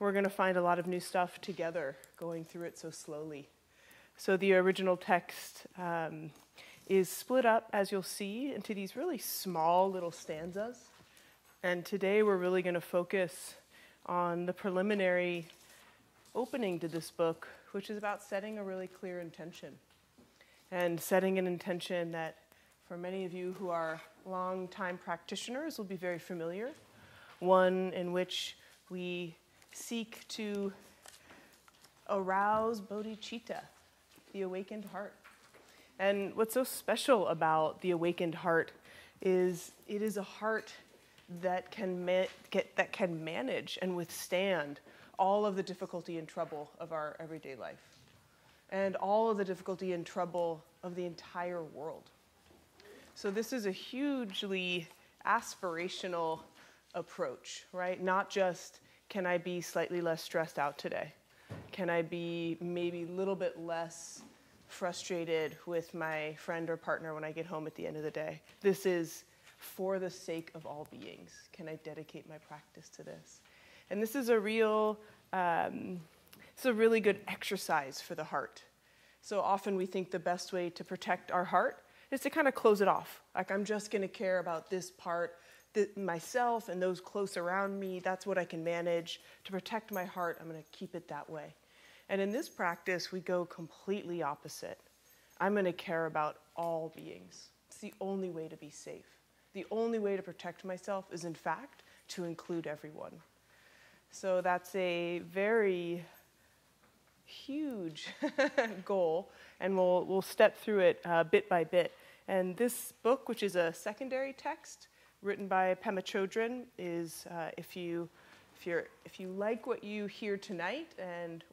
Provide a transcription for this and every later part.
we're going to find a lot of new stuff together, going through it so slowly. So the original text is split up, as you'll see, into these really small little stanzas. And today we're really going to focus on the preliminary opening to this book, which is about setting a really clear intention. And setting an intention that, for many of you who are long-time practitioners, will be very familiar. One in which we seek to arouse bodhicitta, the awakened heart. And what's so special about the awakened heart is it is a heart that can manage and withstand all of the difficulty and trouble of our everyday life, and all of the difficulty and trouble of the entire world. So this is a hugely aspirational approach, right? Not just, can I be slightly less stressed out today? Can I be maybe a little bit less frustrated with my friend or partner when I get home at the end of the day? This is for the sake of all beings. Can I dedicate my practice to this? And this is a really good exercise for the heart. So often we think the best way to protect our heart is to kind of close it off. Like, I'm just going to care about this part, myself and those close around me. That's what I can manage. To protect my heart, I'm going to keep it that way. And in this practice, we go completely opposite. I'm going to care about all beings. It's the only way to be safe. The only way to protect myself is, in fact, to include everyone. So that's a very huge goal, and we'll step through it bit by bit. And this book, which is a secondary text written by Pema Chodron, is if you like what you hear tonight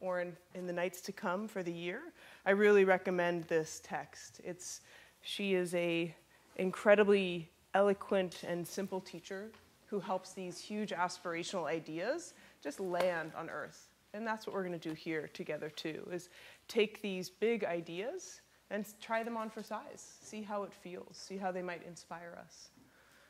or in the nights to come for the year, I really recommend this text. She is a incredibly eloquent and simple teacher who helps these huge aspirational ideas just land on earth. And that's what we're going to do here together too, is take these big ideas and try them on for size, see how it feels, see how they might inspire us.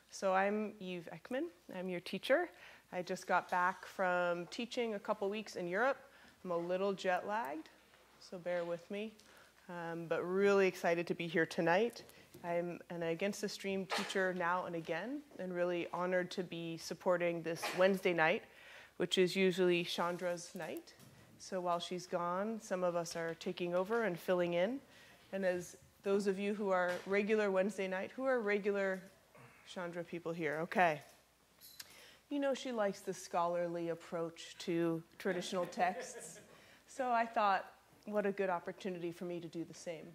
So I'm Eve Ekman, I'm your teacher. I just got back from teaching a couple weeks in Europe. I'm a little jet lagged, so bear with me, but really excited to be here tonight. I'm an Against the Stream teacher now and again, and really honored to be supporting this Wednesday night, which is usually Chandra's night. So while she's gone, some of us are taking over and filling in. And as those of you who are regular Wednesday night, who are regular Chandra people here? Okay. You know, she likes the scholarly approach to traditional texts. So I thought, what a good opportunity for me to do the same.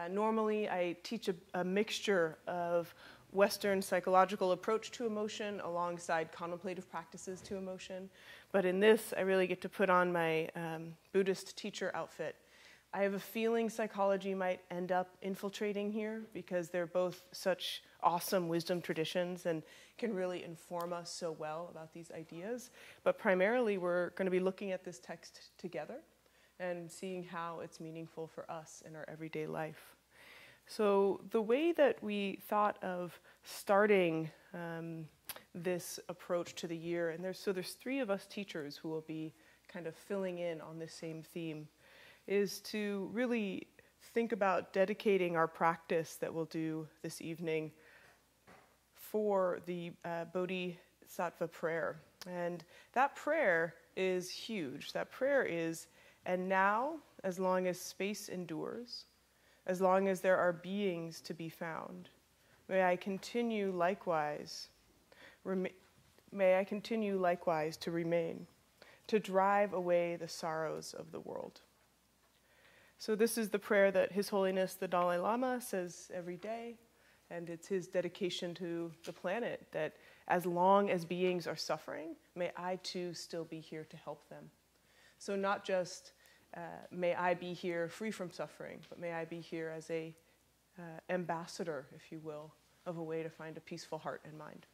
Normally, I teach a mixture of Western psychological approach to emotion alongside contemplative practices to emotion. But in this, I really get to put on my Buddhist teacher outfit. I have a feeling psychology might end up infiltrating here because they're both such awesome wisdom traditions and can really inform us so well about these ideas. But primarily, we're going to be looking at this text together and seeing how it's meaningful for us in our everyday life. So the way that we thought of starting this approach to the year, and there's three of us teachers who will be kind of filling in on this same theme, is to really think about dedicating our practice that we'll do this evening for the Bodhisattva prayer. And that prayer is huge. That prayer is, and now, as long as space endures, as long as there are beings to be found, may I continue likewise to remain, to drive away the sorrows of the world. So this is the prayer that His Holiness the Dalai Lama says every day, and it's his dedication to the planet, that as long as beings are suffering, may I too still be here to help them. So not just may I be here free from suffering, but may I be here as a ambassador, if you will, of a way to find a peaceful heart and mind.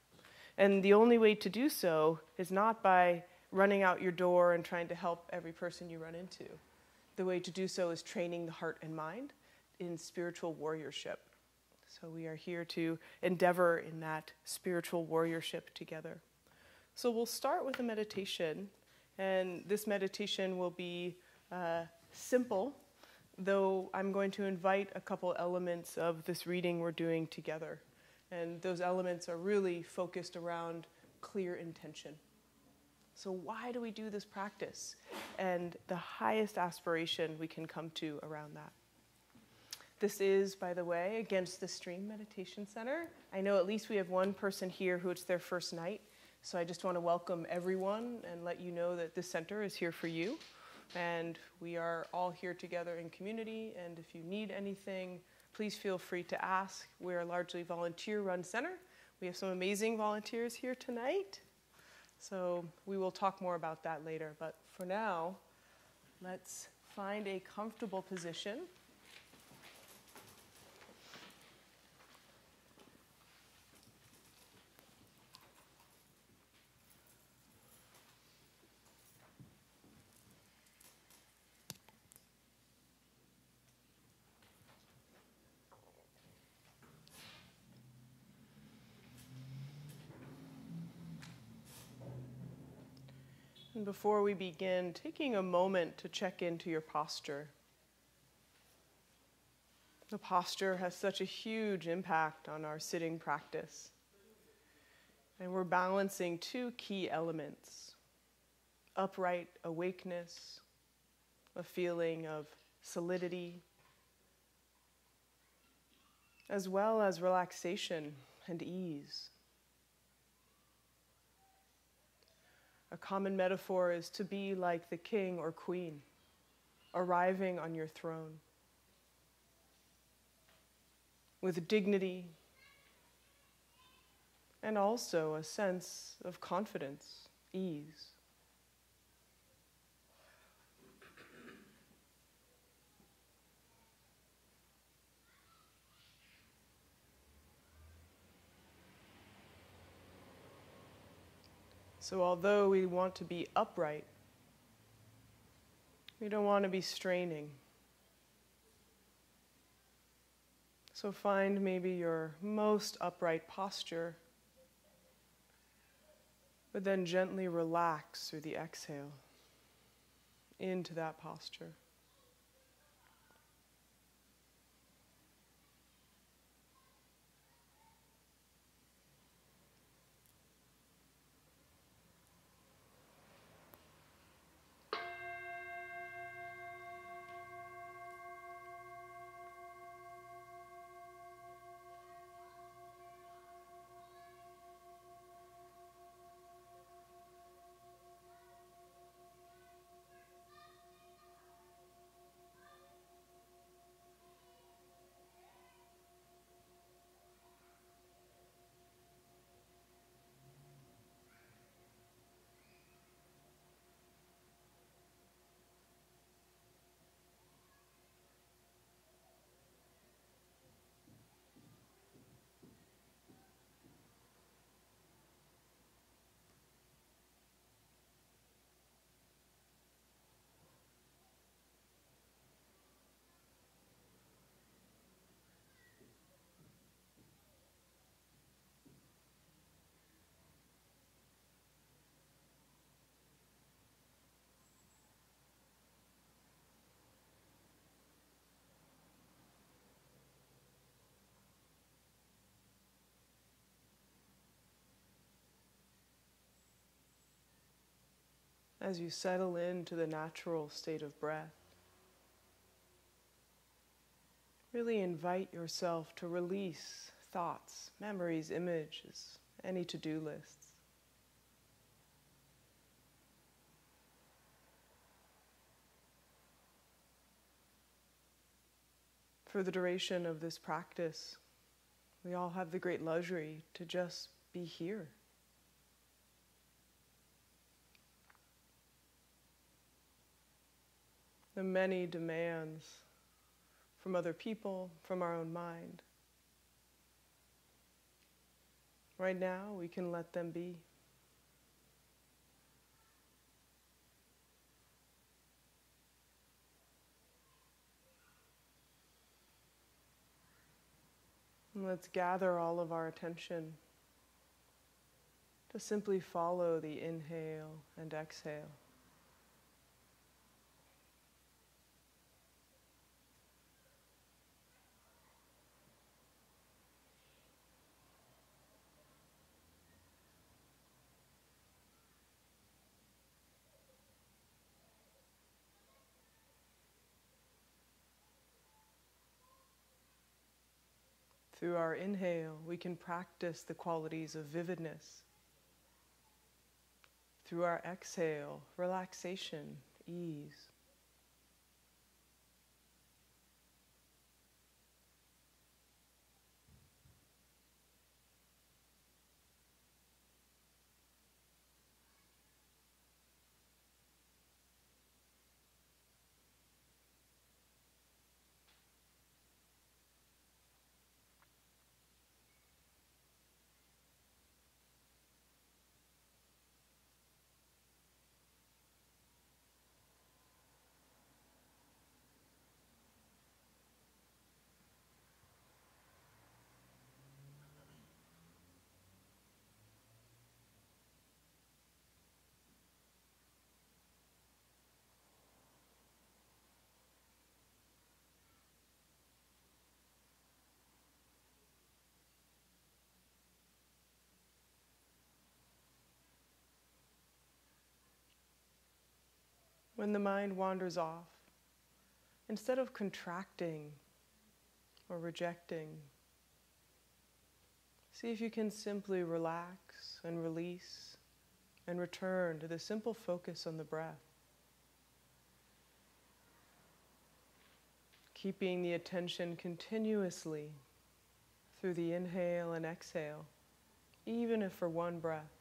And the only way to do so is not by running out your door and trying to help every person you run into. The way to do so is training the heart and mind in spiritual warriorship. So we are here to endeavor in that spiritual warriorship together. So we'll start with a meditation. And this meditation will be simple, though I'm going to invite a couple elements of this reading we're doing together. And those elements are really focused around clear intention. So why do we do this practice? And the highest aspiration we can come to around that. This is, by the way, Against the Stream Meditation Center. I know at least we have one person here who it's their first night. So I just want to welcome everyone and let you know that this center is here for you. And we are all here together in community. And if you need anything, please feel free to ask. We're a largely volunteer-run center. We have some amazing volunteers here tonight. So we will talk more about that later. But for now, let's find a comfortable position. And before we begin, taking a moment to check into your posture. The posture has such a huge impact on our sitting practice. And we're balancing two key elements: upright awakeness, a feeling of solidity, as well as relaxation and ease. A common metaphor is to be like the king or queen, arriving on your throne with dignity and also a sense of confidence, ease. So although we want to be upright, we don't want to be straining. So find maybe your most upright posture, but then gently relax through the exhale into that posture. As you settle into the natural state of breath, really invite yourself to release thoughts, memories, images, any to-do lists. For the duration of this practice, we all have the great luxury to just be here. The many demands from other people, from our own mind. Right now, we can let them be. And let's gather all of our attention to simply follow the inhale and exhale. Through our inhale, we can practice the qualities of vividness. Through our exhale, relaxation, ease. When the mind wanders off, instead of contracting or rejecting, see if you can simply relax and release and return to the simple focus on the breath. Keeping the attention continuously through the inhale and exhale, even if for one breath.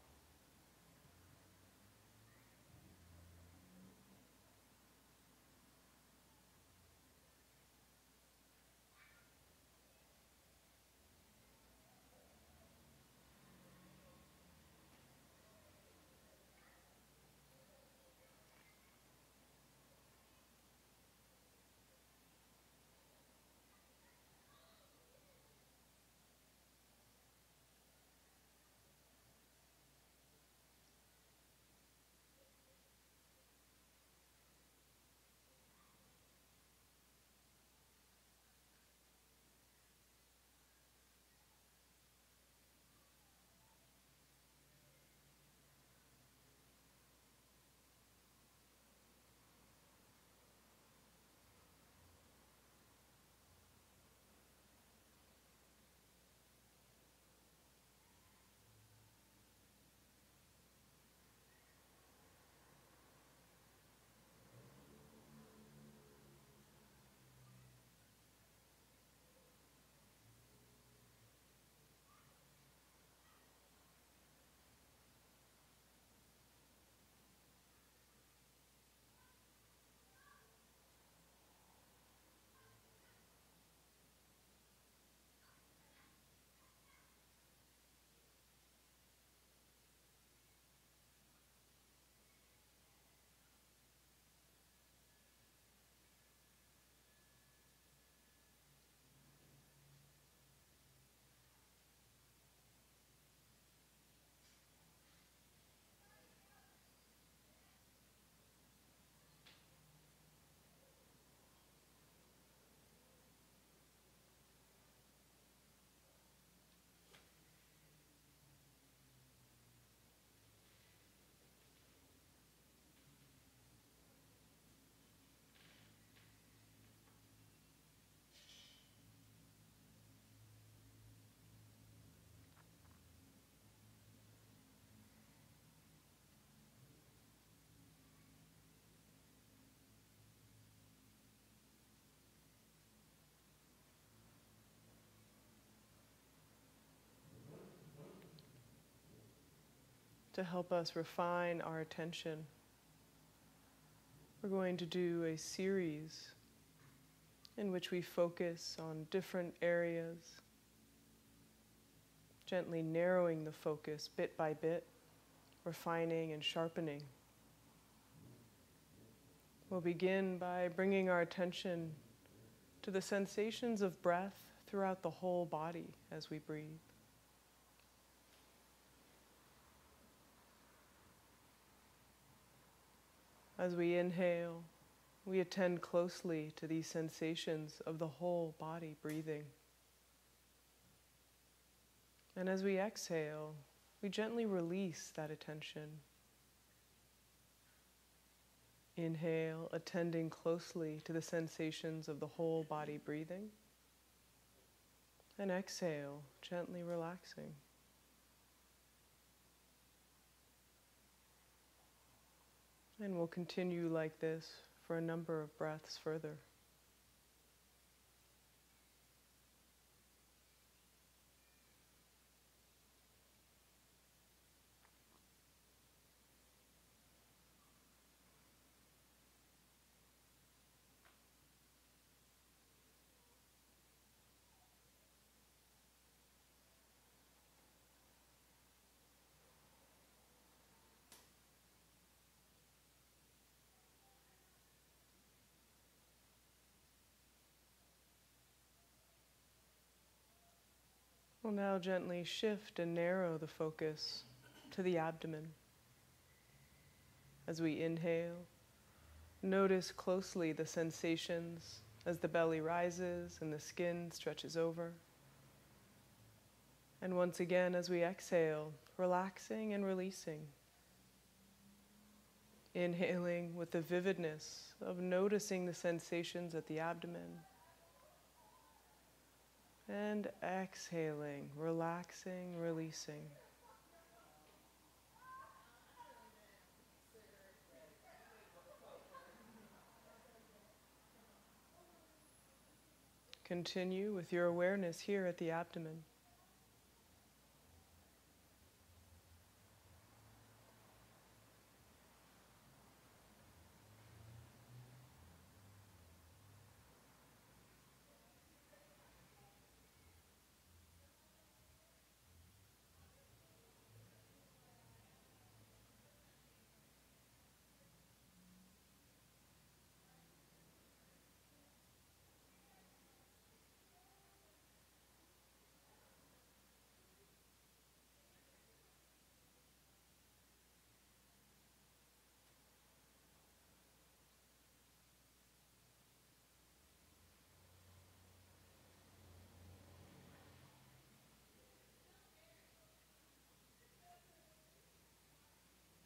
To help us refine our attention, we're going to do a series in which we focus on different areas, gently narrowing the focus bit by bit, refining and sharpening. We'll begin by bringing our attention to the sensations of breath throughout the whole body as we breathe. As we inhale, we attend closely to these sensations of the whole body breathing. And as we exhale, we gently release that attention. Inhale, attending closely to the sensations of the whole body breathing. And exhale, gently relaxing. And we'll continue like this for a number of breaths further. We'll now gently shift and narrow the focus to the abdomen. As we inhale, notice closely the sensations as the belly rises and the skin stretches over. And once again, as we exhale, relaxing and releasing. Inhaling with the vividness of noticing the sensations at the abdomen. And exhaling, relaxing, releasing. Continue with your awareness here at the abdomen.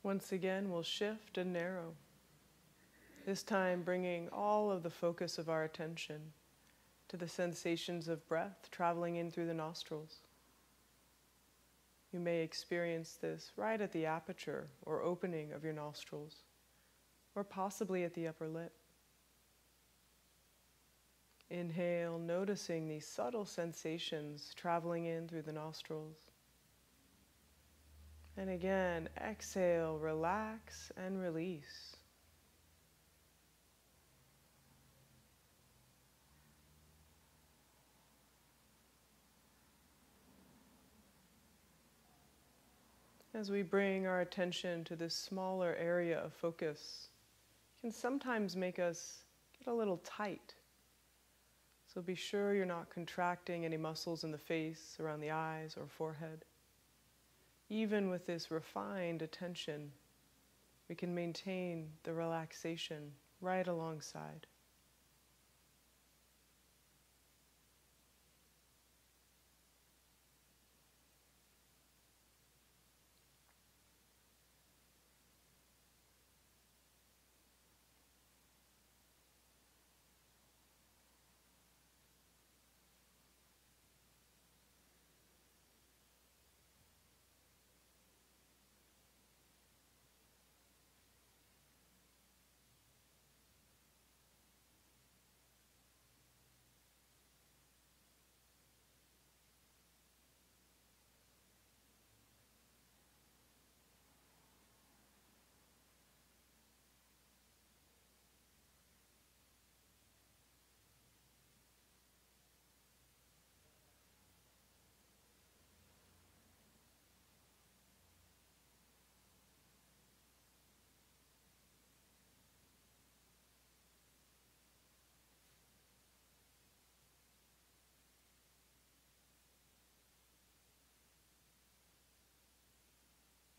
Once again, we'll shift and narrow. This time bringing all of the focus of our attention to the sensations of breath traveling in through the nostrils. You may experience this right at the aperture or opening of your nostrils, or possibly at the upper lip. Inhale, noticing these subtle sensations traveling in through the nostrils. And again, exhale, relax and release. As we bring our attention to this smaller area of focus, it can sometimes make us get a little tight. So be sure you're not contracting any muscles in the face, around the eyes, or forehead. Even with this refined attention, we can maintain the relaxation right alongside.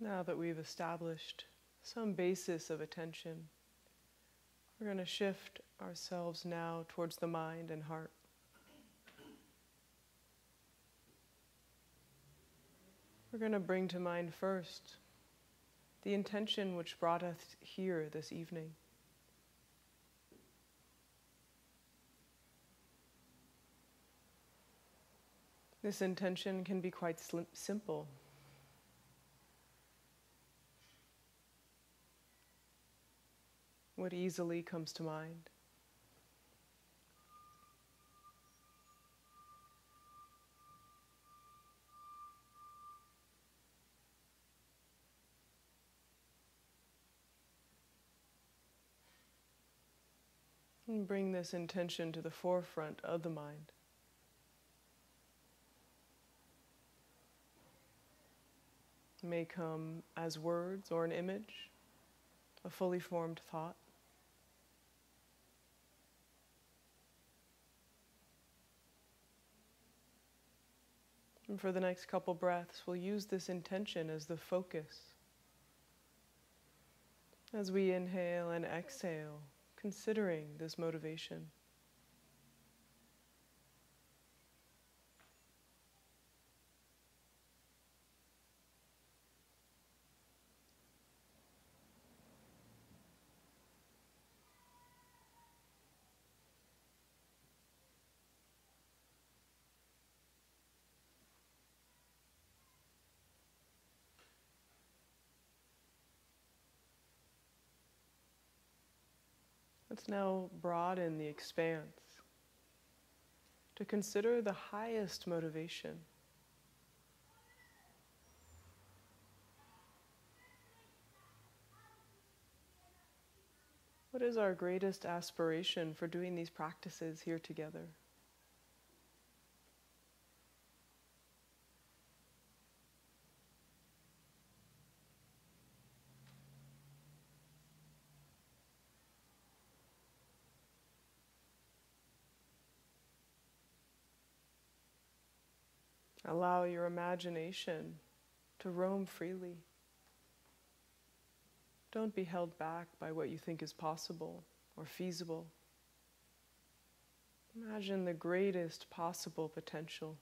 Now that we've established some basis of attention, we're going to shift ourselves now towards the mind and heart. We're going to bring to mind first the intention which brought us here this evening. This intention can be quite simple. What easily comes to mind? And bring this intention to the forefront of the mind. It may come as words or an image, a fully formed thought. And for the next couple breaths, we'll use this intention as the focus. As we inhale and exhale, considering this motivation. Let's now broaden the expanse to consider the highest motivation. What is our greatest aspiration for doing these practices here together? Allow your imagination to roam freely. Don't be held back by what you think is possible or feasible. Imagine the greatest possible potential.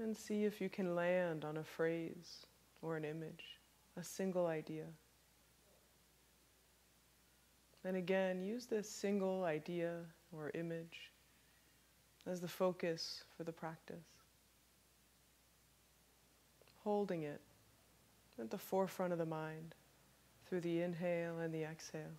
And see if you can land on a phrase or an image, a single idea. And again, use this single idea or image as the focus for the practice. Holding it at the forefront of the mind through the inhale and the exhale.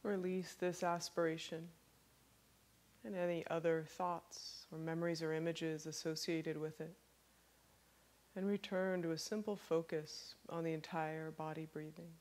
Release this aspiration and any other thoughts or memories or images associated with it, and return to a simple focus on the entire body breathing.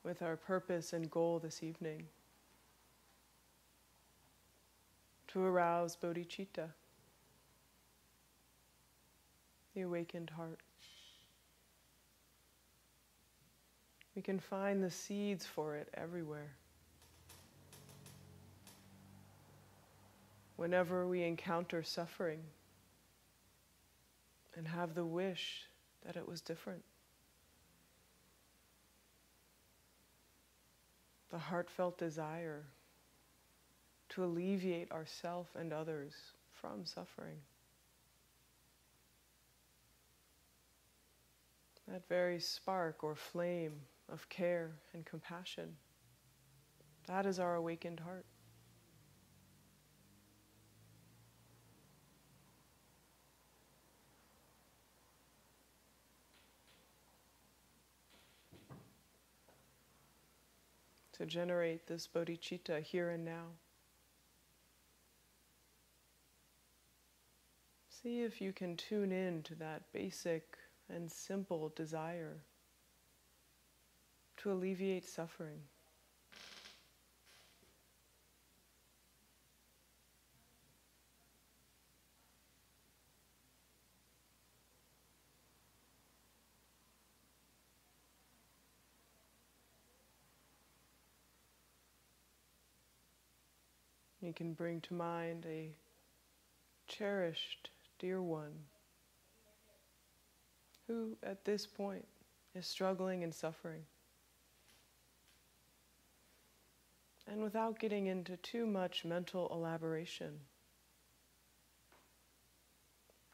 with our purpose and goal this evening: to arouse bodhicitta, the awakened heart. We can find the seeds for it everywhere. Whenever we encounter suffering and have the wish that it was different, the heartfelt desire to alleviate ourselves and others from suffering, that very spark or flame of care and compassion, that is our awakened heart. To generate this bodhicitta here and now. See if you can tune in to that basic and simple desire to alleviate suffering. You can bring to mind a cherished, dear one who at this point is struggling and suffering. And without getting into too much mental elaboration,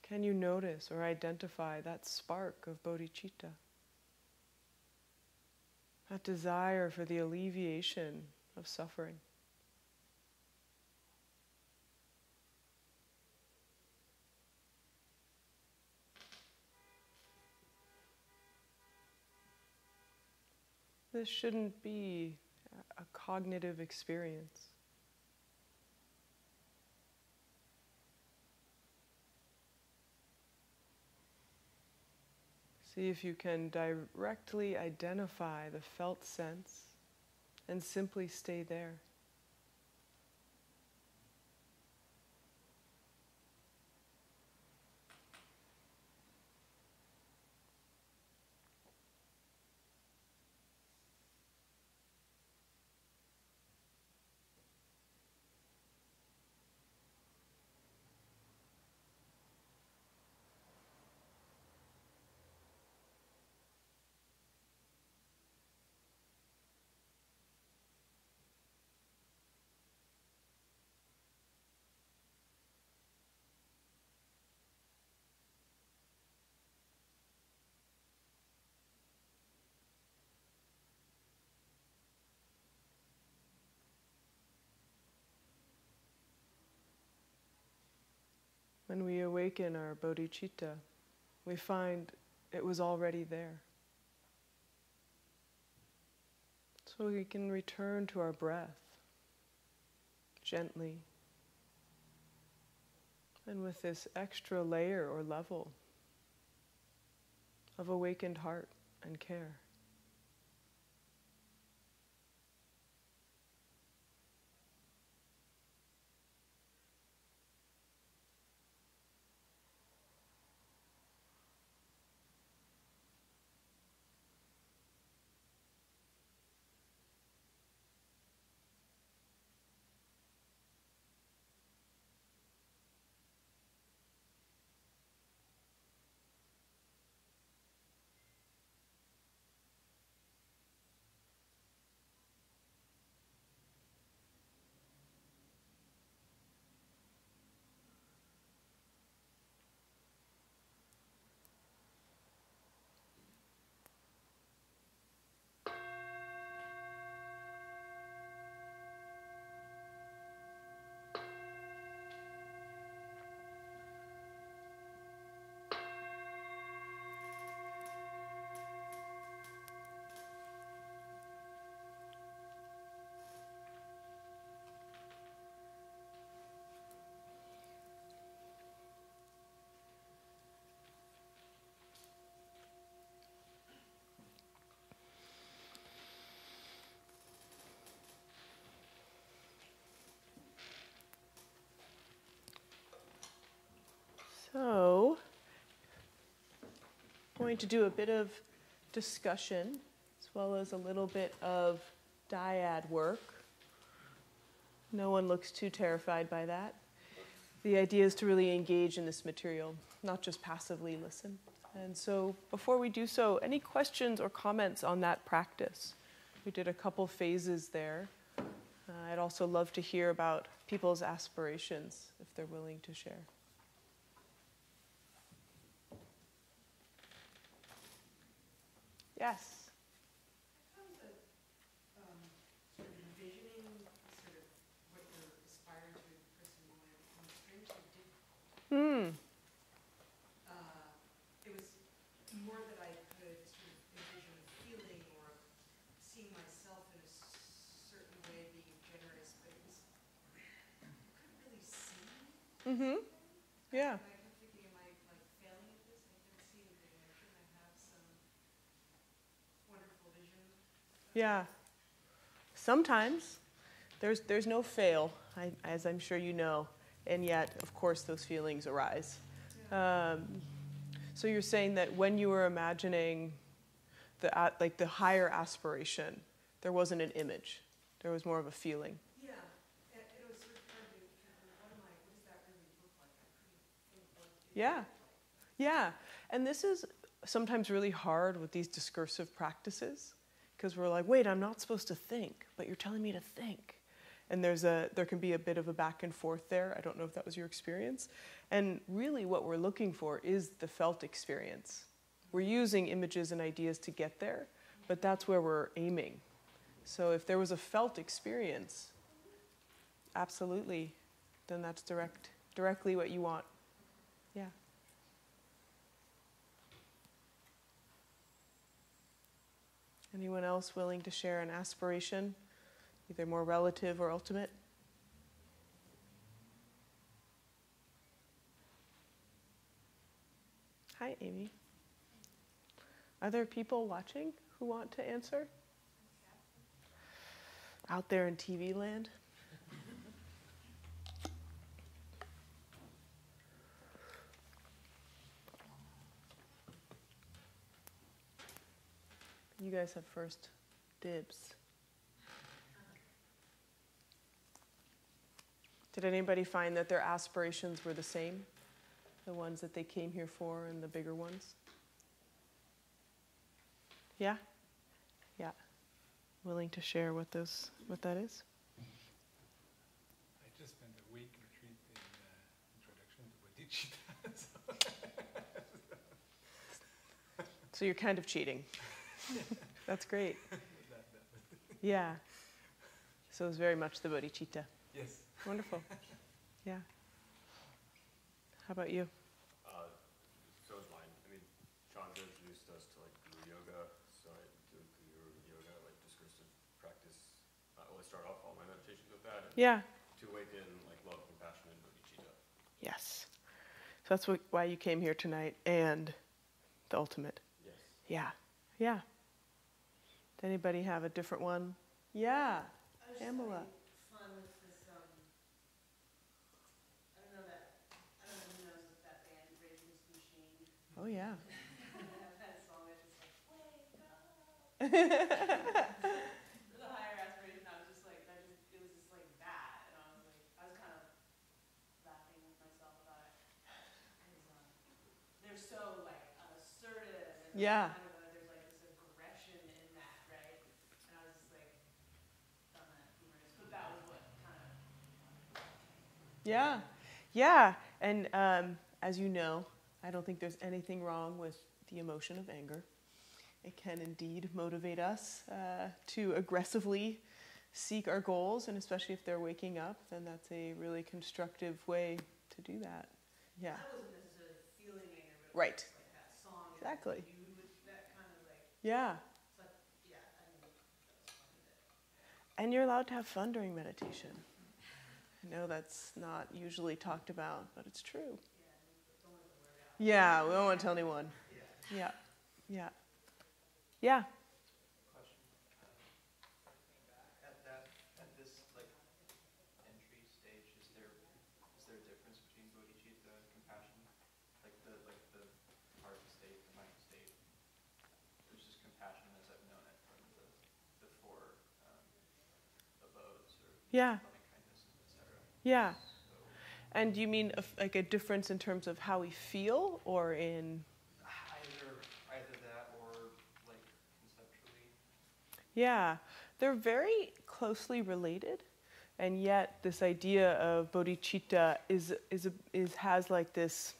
can you notice or identify that spark of bodhicitta? That desire for the alleviation of suffering. This shouldn't be a cognitive experience. See if you can directly identify the felt sense and simply stay there. When we awaken our bodhicitta, we find it was already there. So we can return to our breath gently, and with this extra layer or level of awakened heart and care. going to do a bit of discussion as well as a little bit of dyad work. No one looks too terrified by that. The idea is to really engage in this material, not just passively listen. And so before we do so, any questions or comments on that practice? We did a couple phases there. I'd also love to hear about people's aspirations, if they're willing to share. Yes? Hmm. It was more that I could sort of envision a feeling or seeing myself in a certain way being generous, but it was, I couldn't really see. Mm-hmm. Yeah. And I kept thinking, am I like failing at this? I can't see anything. Like, shouldn't I have some wonderful vision? Yeah. Sometimes there's no fail, as I'm sure you know. And yet, of course, those feelings arise. So you're saying that when you were imagining the higher aspiration, there wasn't an image. There was more of a feeling. Yeah. And it was sort of hard to figure, what does that really look like? I couldn't think what it Yeah. looked like. Yeah. And this is sometimes really hard with these discursive practices, because we're like, wait, I'm not supposed to think, but you're telling me to think. And there can be a bit of a back and forth there. I don't know if that was your experience. And really what we're looking for is the felt experience. We're using images and ideas to get there, but that's where we're aiming. So if there was a felt experience, absolutely, then that's directly what you want. Yeah. Anyone else willing to share an aspiration? Either more relative or ultimate? Hi, Amy. Are there people watching who want to answer? Out there in TV land? You guys have first dibs. Did anybody find that their aspirations were the same? The ones that they came here for and the bigger ones? Yeah? Yeah. Willing to share what that is? I just spent a week retreat in introduction to Bodhicitta. So you're kind of cheating. That's great. Yeah. So it was very much the bodhicitta. Yes. Wonderful. Yeah. How about you? So is mine. I mean, Chandra introduced us to like guru yoga, so I do guru yoga, like discursive practice. I start off all my meditations with that. And Yeah. to awaken like love, compassion, and bodhicitta. Yes. So that's why you came here tonight, and the ultimate. Yes. Yeah. Yeah. Did anybody have a different one? Yeah. Pamela. Fun with this, I don't know who knows that band, Rage Against the Machine. Oh, yeah. That song is just like, wake up. The higher aspiration, I was just like, it was just like that. And I was kind of laughing with myself about it. They're so like assertive and Yeah. kind of there's like this aggression in that, right? And I was just like, found that humorous. But that was what kind of. Yeah. Yeah. And as you know, I don't think there's anything wrong with the emotion of anger. It can indeed motivate us to aggressively seek our goals, and especially if they're waking up, then that's a really constructive way to do that. Yeah. I wasn't necessarily feeling anger, but Right. it was like that song. Exactly. And you would, that kind of like, Yeah. it's like, yeah, I mean, that was funny that. And you're allowed to have fun during meditation. I know that's not usually talked about, but it's true. Yeah, we don't want to tell anyone. Yeah. Yeah. Yeah. Question. At this like entry stage, is there a difference between bodhicitta and compassion? Like the heart state, the mind state. Yeah. loving kindness, etc. Yeah. So, And do you mean like a difference in terms of how we feel, or in? either that or like conceptually. Yeah, they're very closely related, and yet this idea of bodhicitta has like this.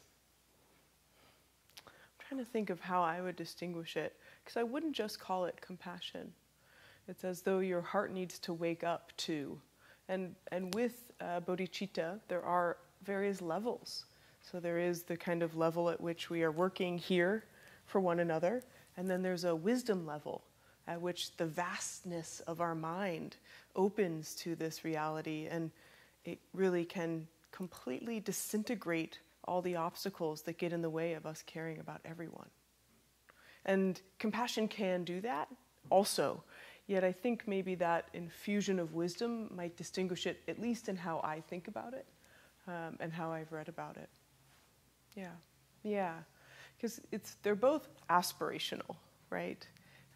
I'm trying to think of how I would distinguish it, because I wouldn't just call it compassion. It's as though your heart needs to wake up to, and with bodhicitta there are various levels. So there is the kind of level at which we are working here for one another, and then there's a wisdom level at which the vastness of our mind opens to this reality, and it really can completely disintegrate all the obstacles that get in the way of us caring about everyone. And compassion can do that also, yet I think maybe that infusion of wisdom might distinguish it, at least in how I think about it, and how I've read about it. Yeah, because they're both aspirational, right?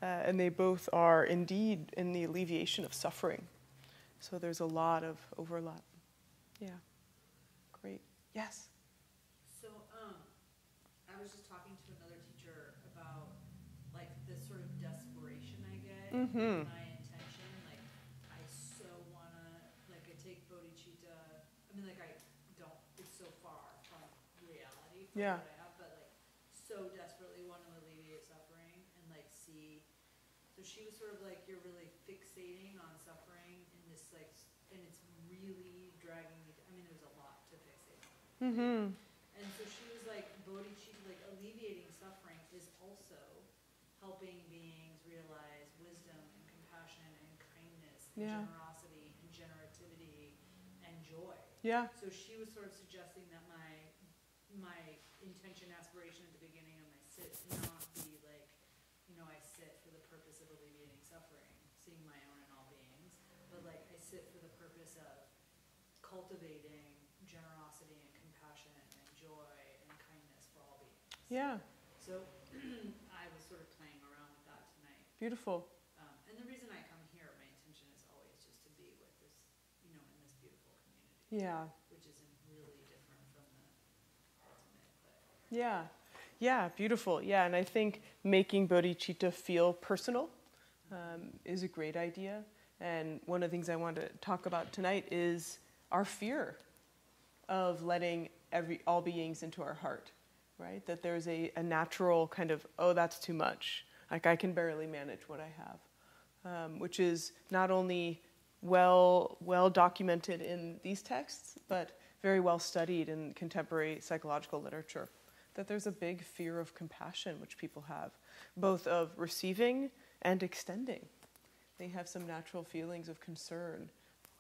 And they both are indeed in the alleviation of suffering. So there's a lot of overlap. Yeah, great. Yes? So, I was just talking to another teacher about, like, this sort of desperation I get in my intention. Like, I so wanna, like, I take bodhicitta. I mean, like, I don't, it's so far from reality from Yeah. what I have, but, like, so desperately want to alleviate suffering and, like, see. So she was sort of like, you're really fixating on suffering in this, like, and it's really dragging me. I mean, there's a lot to fixate on. And so she was like, bodhicitta, like alleviating suffering is also helping beings realize wisdom and compassion and kindness and Yeah. generosity and generativity and joy. Yeah. So she was sort of suggesting that my intention, aspiration at the beginning of my sit not be like, I sit for the purpose of alleviating suffering, seeing my own and all beings, but like I sit for the purpose of cultivating generosity and compassion and joy and kindness for all beings. Yeah. So I was sort of playing around with that tonight. Beautiful. And the reason I come here, my intention is always just to be with this, in this beautiful community. Yeah. Which isn't really different from the ultimate, but. Yeah. Yeah, beautiful. Yeah, and I think making bodhicitta feel personal is a great idea. And one of the things I want to talk about tonight is our fear of letting all beings into our heart, right? That there's a natural kind of, oh, that's too much. Like I can barely manage what I have, which is not only well documented in these texts, but very well studied in contemporary psychological literature. That there's a big fear of compassion which people have, both of receiving and extending. They have some natural feelings of concern.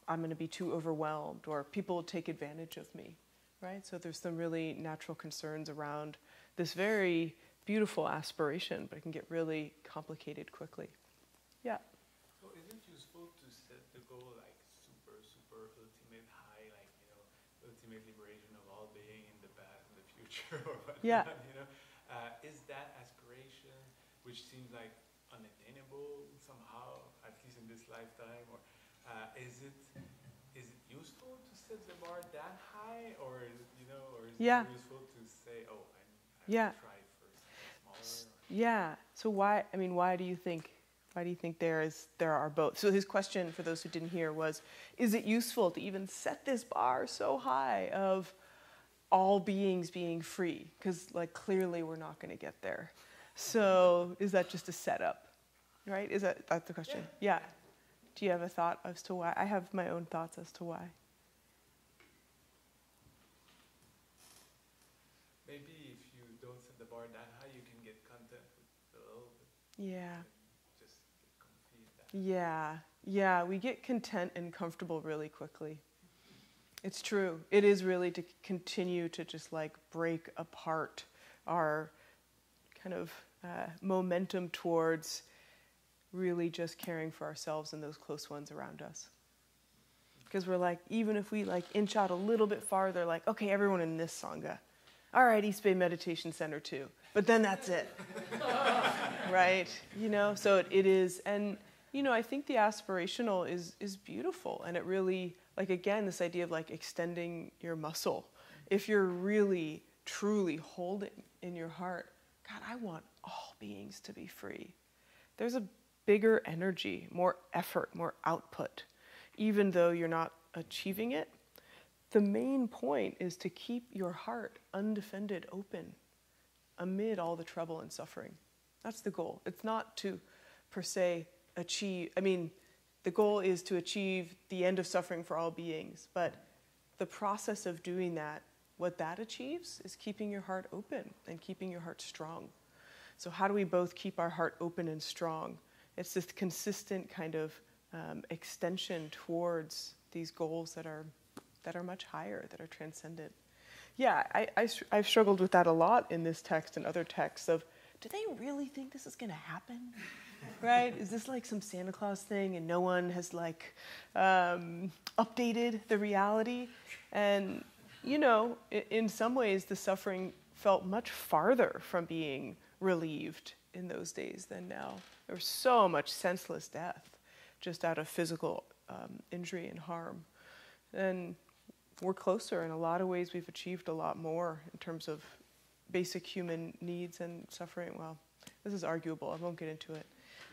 I'm going to be too overwhelmed, or people will take advantage of me, right? So there's some really natural concerns around this very beautiful aspiration, but it can get really complicated quickly. Yeah. So is it useful to set the goal like super ultimate high, like, ultimate liberation of all being in the past and the future or whatnot, Yeah. Is that aspiration, which seems like unattainable somehow, at least in this lifetime, or is it useful to set the bar that high, or is it, or is Yeah. it more useful to say, oh, I Yeah. try first smaller? Yeah. So why do you think there are both? So his question, for those who didn't hear, was, is it useful to even set this bar so high of all beings being free? Because clearly we're not going to get there. So is that just a setup, right? That's the question? Yeah. Do you have a thought as to why? I have my own thoughts as to why. Maybe if you don't set the bar that high, you can get content with a little bit. Yeah. Just get comfy with that. Yeah, we get content and comfortable really quickly. It's true. It is really to continue to just break apart our kind of momentum towards really just caring for ourselves and those close ones around us. Because we're even if we inch out a little bit farther, okay, everyone in this Sangha. All right, East Bay Meditation Center too. But then that's it. Right? So it is, and I think the aspirational is beautiful, and it really, like, again, this idea of like extending your muscle. If you're really, truly holding in your heart, God, I want all beings to be free. There's a bigger energy, more effort, more output, even though you're not achieving it. The main point is to keep your heart undefended, open, amid all the trouble and suffering. That's the goal. It's not to, per se, achieve, the goal is to achieve the end of suffering for all beings, but the process of doing that, what that achieves is keeping your heart open and keeping your heart strong. So how do we both keep our heart open and strong? It's this consistent kind of extension towards these goals that are much higher, that are transcendent. Yeah, I've struggled with that a lot in this text and other texts of, do they really think this is going to happen? Right? Is this like some Santa Claus thing and no one has like updated the reality? And, in some ways the suffering felt much farther from being relieved in those days than now. There was so much senseless death just out of physical injury and harm. And we're closer. In a lot of ways, we've achieved a lot more in terms of basic human needs and suffering. Well, this is arguable. I won't get into it.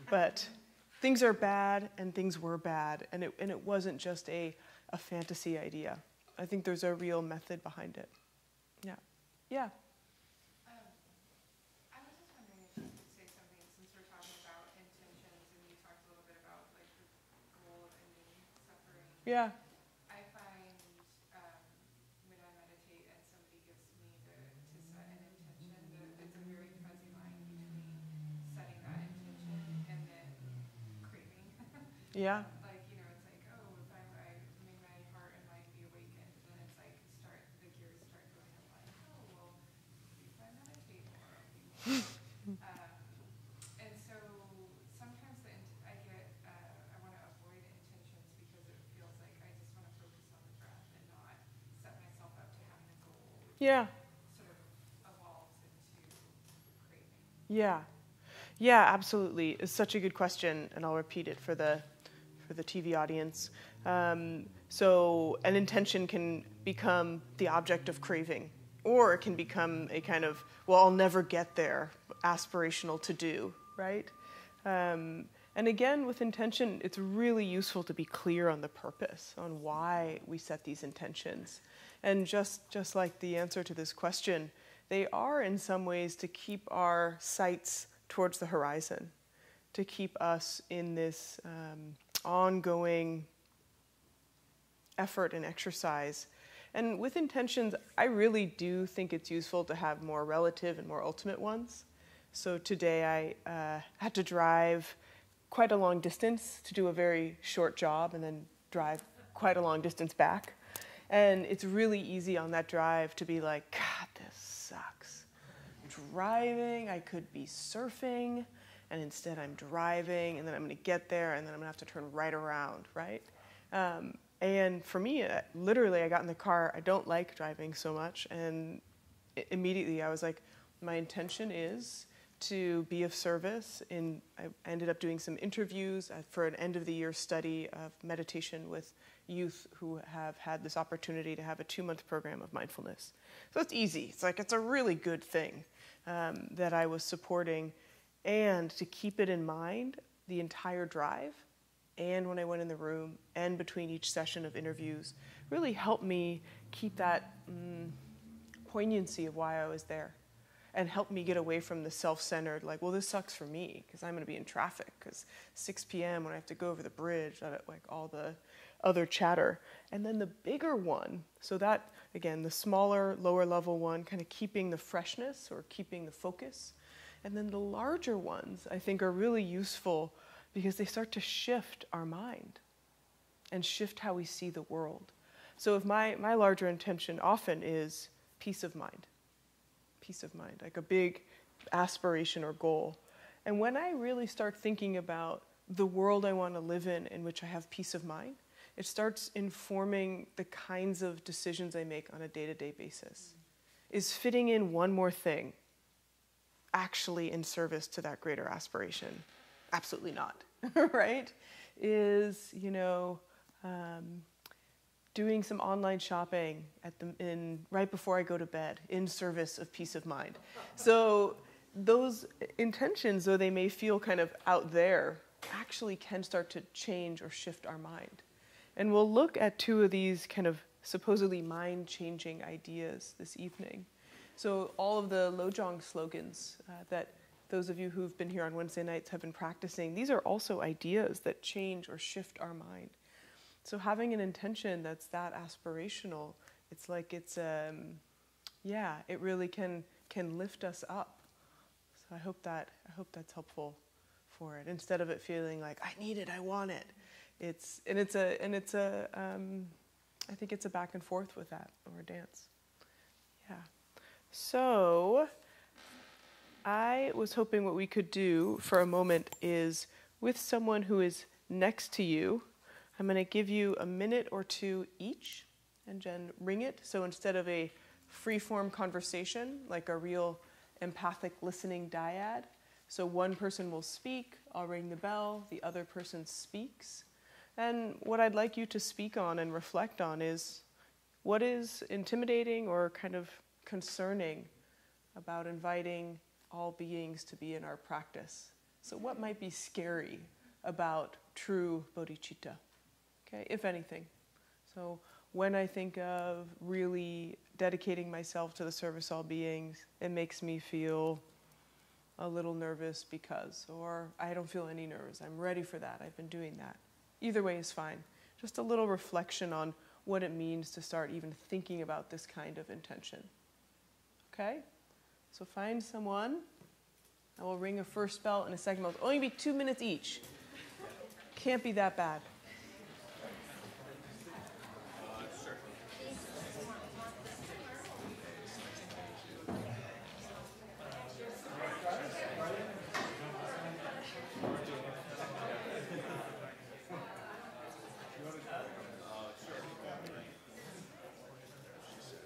But things are bad and things were bad. And it wasn't just a fantasy idea. I think there's a real method behind it. Yeah. Yeah. I was just wondering if you could say something, since we're talking about intentions, and you talked a little bit about like the goal of ending suffering. Yeah. I find when I meditate and somebody gives me to set an intention, it's a very fuzzy line between setting that intention and then craving. Yeah. Like, it's like, oh, if I may my heart and mind be awakened, then it's like the gears start going up like, oh, well, if I meditate more, I'll be more. And so sometimes I want to avoid intentions because it feels like I just want to focus on the breath and not set myself up to having a goal, which Yeah. sort of evolves into craving. Yeah. Yeah, absolutely. It's such a good question, and I'll repeat it for the TV audience. So an intention can become the object of craving, or it can become a kind of, well, I'll never get there, aspirational to do, right? And again, with intention, it's really useful to be clear on the purpose, on why we set these intentions. And just like the answer to this question, they are in some ways to keep our sights towards the horizon, to keep us in this ongoing effort and exercise. And with intentions, I really do think it's useful to have more relative and more ultimate ones. So today I had to drive quite a long distance to do a very short job and then drive quite a long distance back. And it's really easy on that drive to be like, God, this sucks. Driving, I could be surfing, and instead I'm driving, and then I'm going to get there, and then I'm going to have to turn right around, right? And for me, literally, I got in the car. I don't like driving so much, and immediately I was like, my intention is to be of service. I ended up doing some interviews for an end-of-the-year study of meditation with youth who have had this opportunity to have a 2-month program of mindfulness. So it's easy. It's a really good thing that I was supporting. And to keep it in mind the entire drive, and when I went in the room, and between each session of interviews, really helped me keep that poignancy of why I was there, and helped me get away from the self-centered, like, well, this sucks for me, because I'm going to be in traffic, because 6 p.m. when I have to go over the bridge, like all the other chatter. And then the bigger one, so that, again, the smaller, lower level one, kind of keeping the freshness or keeping the focus. And then the larger ones, I think, are really useful because they start to shift our mind and shift how we see the world. So if my larger intention often is peace of mind, like a big aspiration or goal. And when I really start thinking about the world I want to live in which I have peace of mind, it starts informing the kinds of decisions I make on a day-to-day basis. Is fitting in one more thing actually in service to that greater aspiration? Absolutely not. right? Is, doing some online shopping right before I go to bed in service of peace of mind. So those intentions, though they may feel kind of out there, actually can start to change or shift our mind. And we'll look at two of these kind of supposedly mind-changing ideas this evening. So all of the Lojong slogans that those of you who've been here on Wednesday nights have been practicing, these are also ideas that change or shift our mind. So having an intention that's that aspirational, it's like it really can lift us up. So I hope that's helpful for it. Instead of it feeling like I need it, I want it. I think it's a back and forth with that, or a dance. Yeah. So I was hoping what we could do for a moment is with someone who is next to you, I'm going to give you a minute or two each and then ring it. So instead of a free-form conversation, like a real empathic listening dyad, so one person will speak, I'll ring the bell, the other person speaks. And what I'd like you to speak on and reflect on is what is intimidating or kind of concerning about inviting all beings to be in our practice. So what might be scary about true bodhicitta? Okay, if anything. So when I think of really dedicating myself to the service of all beings, it makes me feel a little nervous because, or I don't feel any nerves. I'm ready for that. I've been doing that. Either way is fine. Just a little reflection on what it means to start even thinking about this kind of intention. Okay? So find someone. I will ring a first bell and a second bell. It'll only be 2 minutes each. Can't be that bad.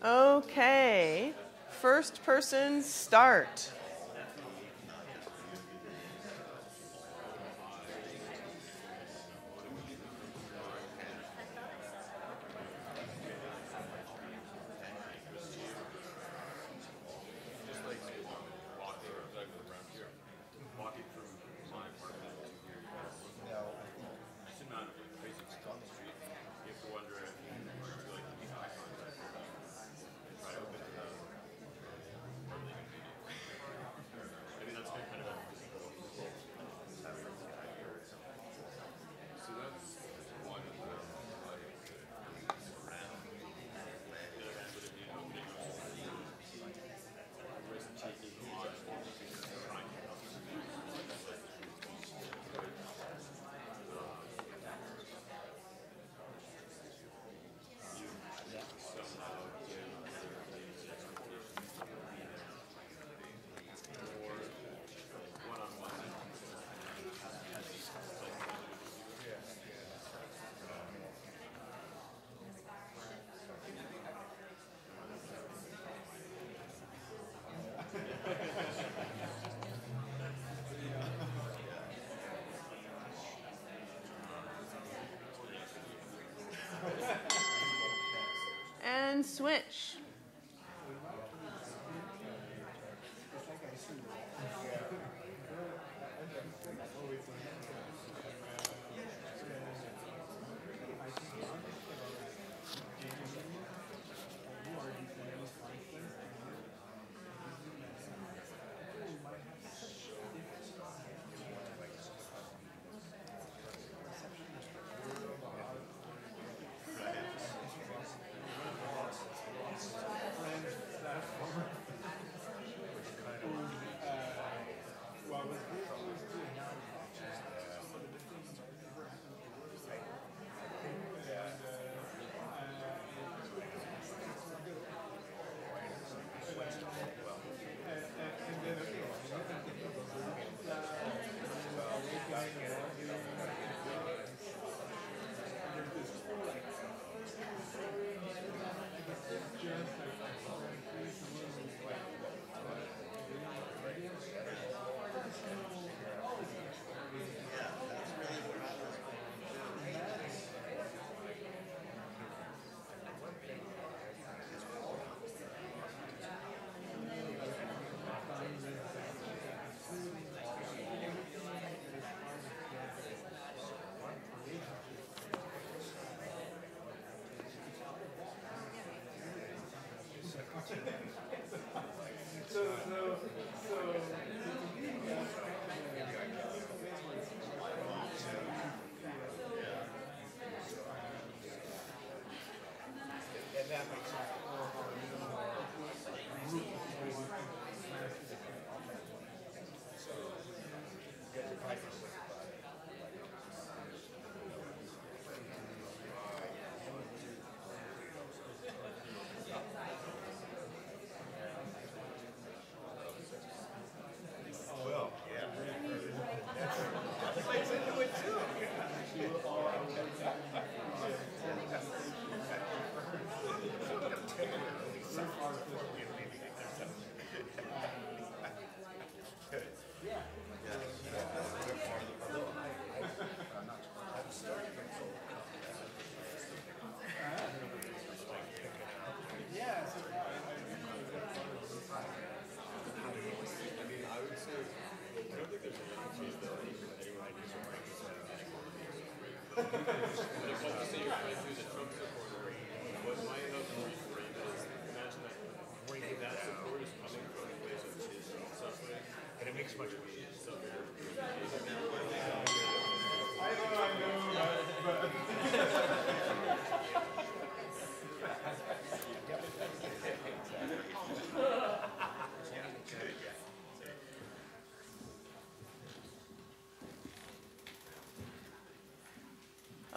Okay, first person start. And switch.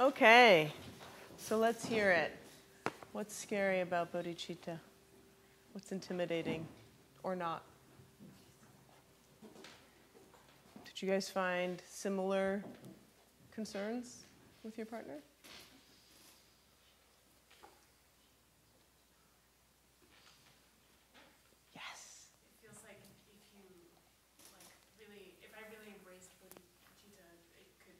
Okay, so let's hear it. What's scary about bodhicitta? What's intimidating or not? Did you guys find similar concerns with your partner? Yes. It feels like if you, like, really, if I really embraced bodhicitta, it could,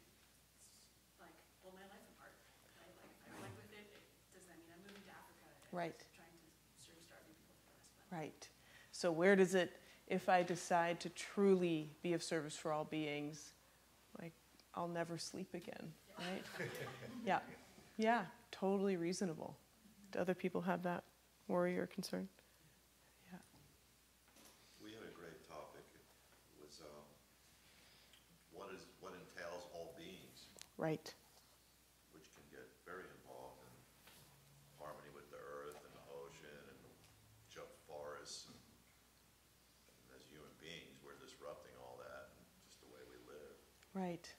like, pull my life apart. Right? Like, if I went with it, does that mean I'm moving to Africa and Right. trying to serve starving people for the rest of my life? Right. So where does it, if I decide to truly be of service for all beings, like, I'll never sleep again, right? Yeah. Yeah, totally reasonable. Do other people have that worry or concern? Yeah. We had a great topic. It was what entails all beings, Right. which can get very involved in harmony with the earth and the ocean and the forests. And as human beings, we're disrupting all that and just the way we live. Right.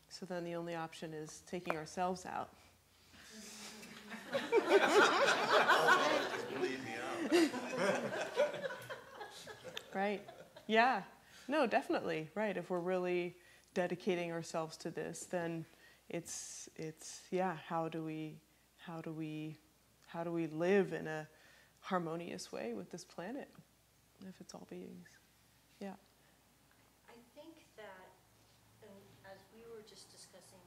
So then the only option is taking ourselves out. Just bleed me out. Right. Yeah. No, definitely. Right. If we're really dedicating ourselves to this, then it's yeah, how do we live in a harmonious way with this planet if it's all beings? Yeah. I think that, and as we were just discussing,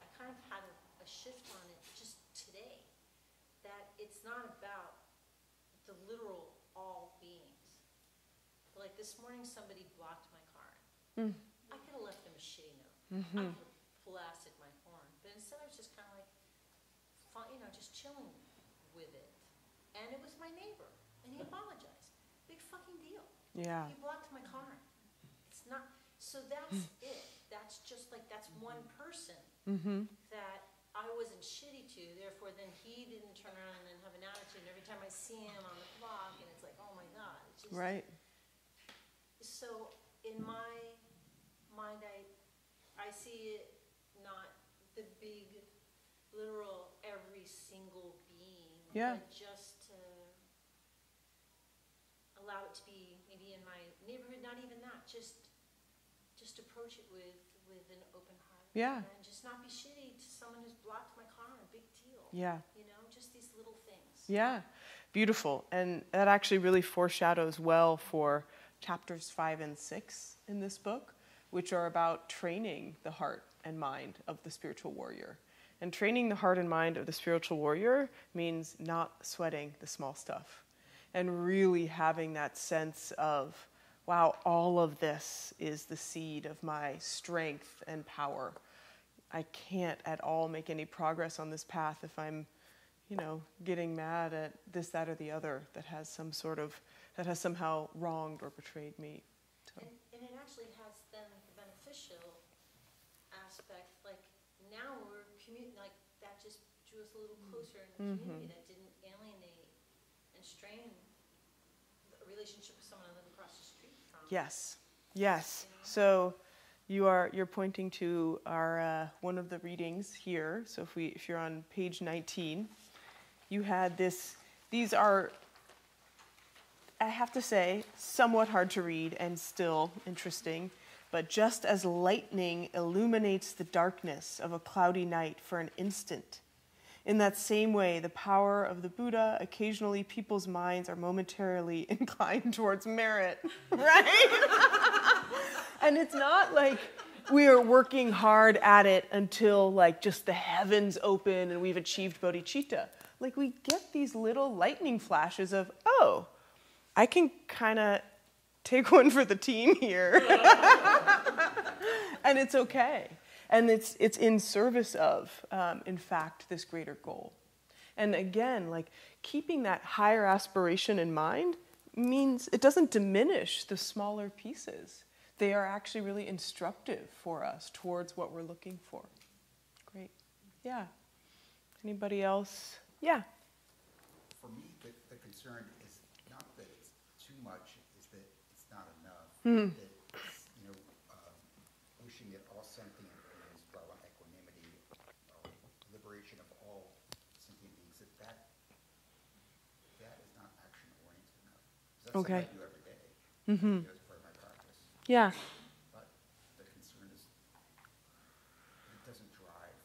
I kind of had a shift on it just today, that it's not about the literal all beings. Like this morning, somebody blocked my car. Mm. I could have left them a shitty note. Mm-hmm. I could have blasted my horn, but instead I was just kind of like, just chilling with it. And it was my neighbor, and he apologized. Big fucking deal. Yeah. He blocked my car. It's not, so that's it. That's just like, that's one person Mm-hmm. that I wasn't shitty to, therefore then he didn't turn around and then have an attitude, and every time I see him on the block, and it's like, oh my God. It's just, Right. So in my mind, I see it not the big, literal, every single being, Yeah. but just to allow it to be maybe in my neighborhood, not even that, just approach it with an open heart. Yeah. And just not be shitty to someone who's blocked my car, a big deal. Yeah. Just these little things. Yeah. Beautiful. And that actually really foreshadows well for chapters 5 and 6 in this book, which are about training the heart and mind of the spiritual warrior. And training the heart and mind of the spiritual warrior means not sweating the small stuff and really having that sense of, wow, all of this is the seed of my strength and power. I can't at all make any progress on this path if I'm, getting mad at this, that, or the other that has somehow wronged or betrayed me. So. And it actually has then the beneficial aspect, like now we're like that just drew us a little closer in the community that didn't alienate and strain a relationship with someone I live across the street from. Yes. So you're pointing to our one of the readings here. So if you're on page 19, you had this. These are, I have to say, somewhat hard to read and still interesting. But just as lightning illuminates the darkness of a cloudy night for an instant, in that same way, the power of the Buddha, occasionally people's minds are momentarily inclined towards merit, right? And it's not like we are working hard at it until like just the heavens open and we've achieved bodhicitta. Like we get these little lightning flashes of, oh, I can kind of take one for the team here. And it's okay. And it's in service of, in fact, this greater goal. And again, like keeping that higher aspiration in mind means it doesn't diminish the smaller pieces. They are actually really instructive for us towards what we're looking for. Great. Yeah. Anybody else? Yeah. For me, the concern is not that it's too much, is that it's not enough. That it's, wishing that all sentient beings dwell in equanimity, liberation of all sentient beings, that is not action-oriented enough. That's something I do every day. As part of my practice. Yeah. But the concern is it doesn't drive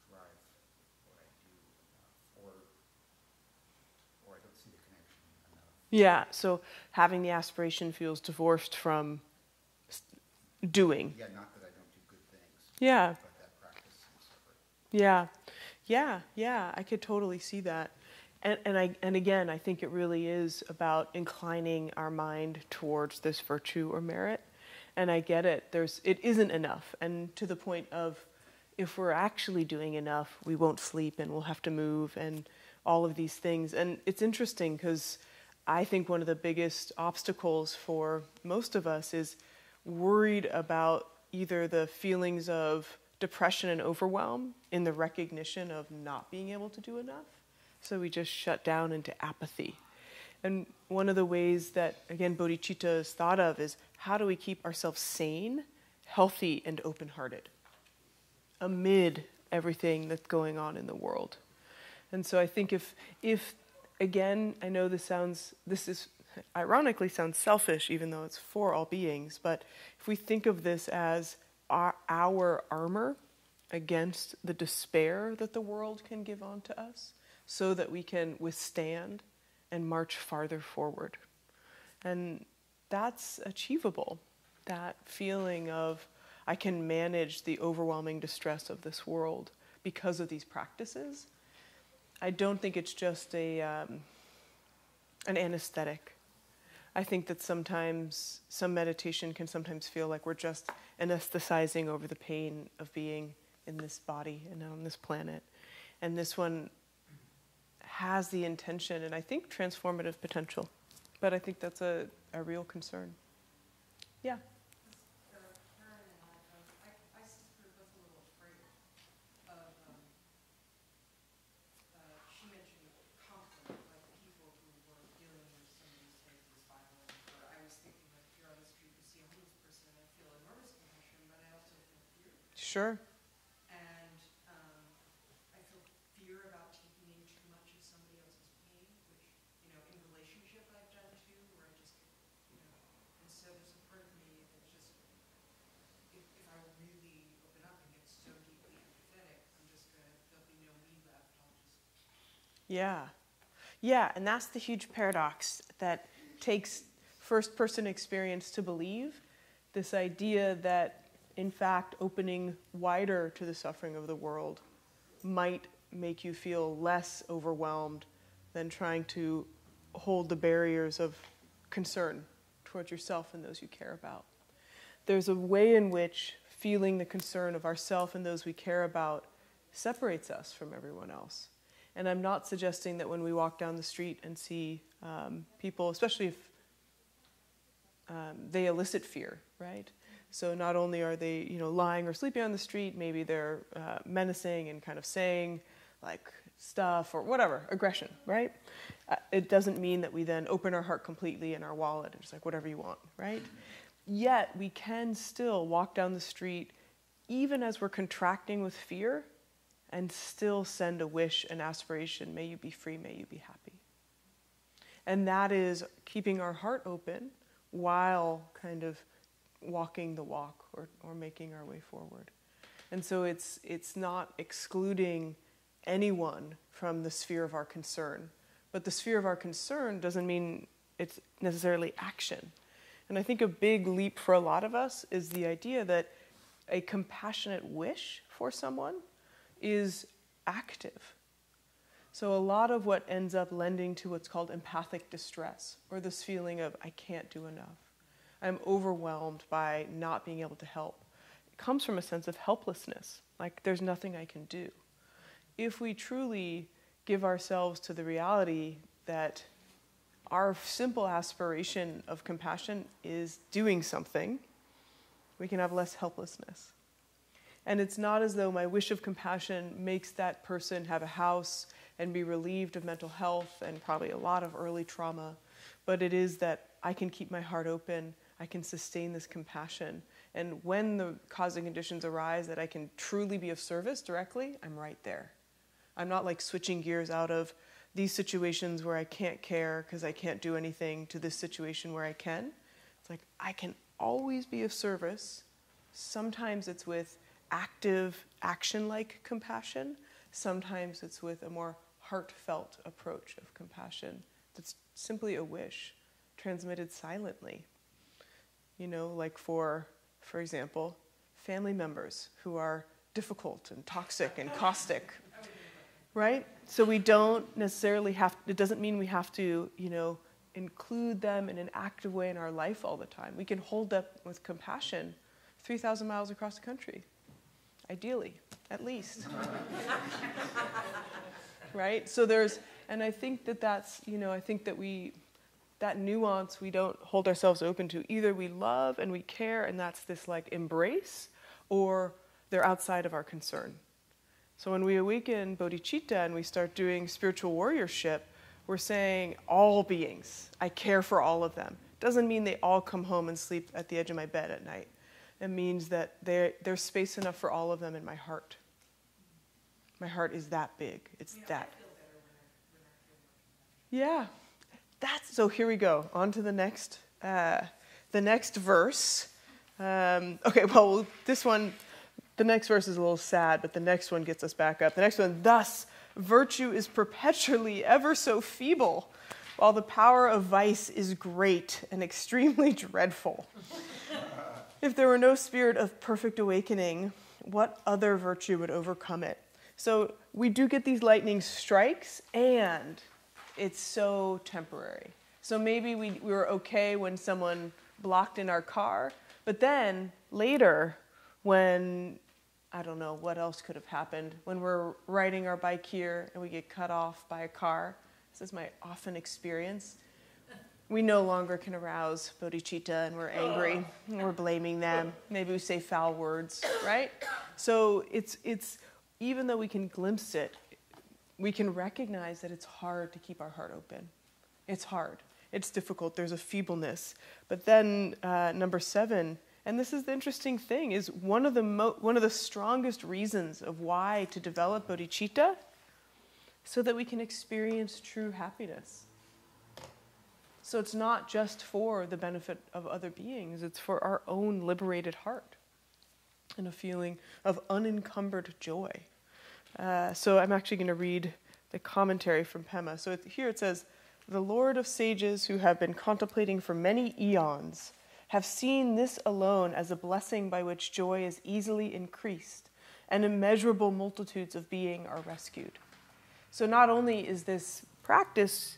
what I do enough, or I don't see the connection enough. Yeah, so having the aspiration feels divorced from doing. Yeah, not that I don't do good things. Yeah. But that practice is separate. Yeah, I could totally see that. And again, I think it really is about inclining our mind towards this virtue or merit. And I get it. It isn't enough. And to the point of, if we're actually doing enough, we won't sleep and we'll have to move and all of these things. And it's interesting because I think one of the biggest obstacles for most of us is worried about either the feelings of depression and overwhelm in the recognition of not being able to do enough. So we just shut down into apathy. And one of the ways that, again, bodhicitta is thought of is how do we keep ourselves sane, healthy, and open-hearted amid everything that's going on in the world. And so I think if again, I know this ironically sounds selfish, even though it's for all beings, but if we think of this as our armor against the despair that the world can give onto us, so that we can withstand and march farther forward. And that's achievable, that feeling of I can manage the overwhelming distress of this world because of these practices. I don't think it's just an anesthetic. I think that sometimes some meditation can sometimes feel like we're just anesthetizing over the pain of being in this body and on this planet. And this one has the intention and I think transformative potential. But I think that's a real concern. Yeah. Sure. And I feel fear about taking in too much of somebody else's pain, which, in relationship I've done too, where I just, and so there's a part of me that's just, if I really open up and get so deeply empathetic, there'll be no me left, Yeah, and that's the huge paradox that takes first-person experience to believe, this idea that in fact, opening wider to the suffering of the world might make you feel less overwhelmed than trying to hold the barriers of concern towards yourself and those you care about. There's a way in which feeling the concern of ourself and those we care about separates us from everyone else. And I'm not suggesting that when we walk down the street and see people, especially if they elicit fear, right? So not only are they, lying or sleeping on the street, maybe they're menacing and kind of saying like stuff or whatever, aggression, right? It doesn't mean that we then open our heart completely and our wallet and just like whatever you want, right? Yet we can still walk down the street even as we're contracting with fear and still send a wish, an aspiration, may you be free, may you be happy. And that is keeping our heart open while kind of walking the walk or making our way forward. And so it's not excluding anyone from the sphere of our concern. But the sphere of our concern doesn't mean it's necessarily action. And I think a big leap for a lot of us is the idea that a compassionate wish for someone is active. So a lot of what ends up lending to what's called empathic distress, or this feeling of I can't do enough, I'm overwhelmed by not being able to help, it comes from a sense of helplessness, like there's nothing I can do. If we truly give ourselves to the reality that our simple aspiration of compassion is doing something, we can have less helplessness. And it's not as though my wish of compassion makes that person have a house and be relieved of mental health and probably a lot of early trauma, but it is that I can keep my heart open, I can sustain this compassion, and when the causing conditions arise that I can truly be of service directly, I'm right there. I'm not like switching gears out of these situations where I can't care because I can't do anything to this situation where I can. It's like I can always be of service. Sometimes it's with active, action-like compassion. Sometimes it's with a more heartfelt approach of compassion that's simply a wish, transmitted silently. Like for example, family members who are difficult and toxic and caustic, right? So we don't necessarily it doesn't mean we have to, include them in an active way in our life all the time. We can hold up with compassion 3,000 miles across the country, ideally, at least. Right? So and I think that's, I think that that nuance we don't hold ourselves open to. Either we love and we care and that's this like embrace, or they're outside of our concern. So when we awaken bodhicitta and we start doing spiritual warriorship, we're saying all beings, I care for all of them. Doesn't mean they all come home and sleep at the edge of my bed at night. It means that there's space enough for all of them in my heart. My heart is that big. It's that. Yeah. So here we go. On to the next verse. Okay, well, the next verse is a little sad, but the next one gets us back up. The next one, thus, virtue is perpetually ever so feeble, while the power of vice is great and extremely dreadful. If there were no spirit of perfect awakening, what other virtue would overcome it? So we do get these lightning strikes, and it's so temporary. So maybe we were okay when someone blocked in our car, but then later, when, I don't know, what else could have happened, when we're riding our bike here and we get cut off by a car, this is my often experience, we no longer can arouse bodhicitta and we're angry and we're blaming them. Maybe we say foul words, right? So it's even though we can glimpse it, we can recognize that it's hard to keep our heart open. It's hard. It's difficult. There's a feebleness. But then number 7, and this is the interesting thing, is one of the strongest reasons of why to develop bodhicitta, so that we can experience true happiness. So it's not just for the benefit of other beings, it's for our own liberated heart and a feeling of unencumbered joy. So I'm actually going to read the commentary from Pema. So here it says, the Lord of sages who have been contemplating for many eons have seen this alone as a blessing by which joy is easily increased and immeasurable multitudes of being are rescued. So not only is this practice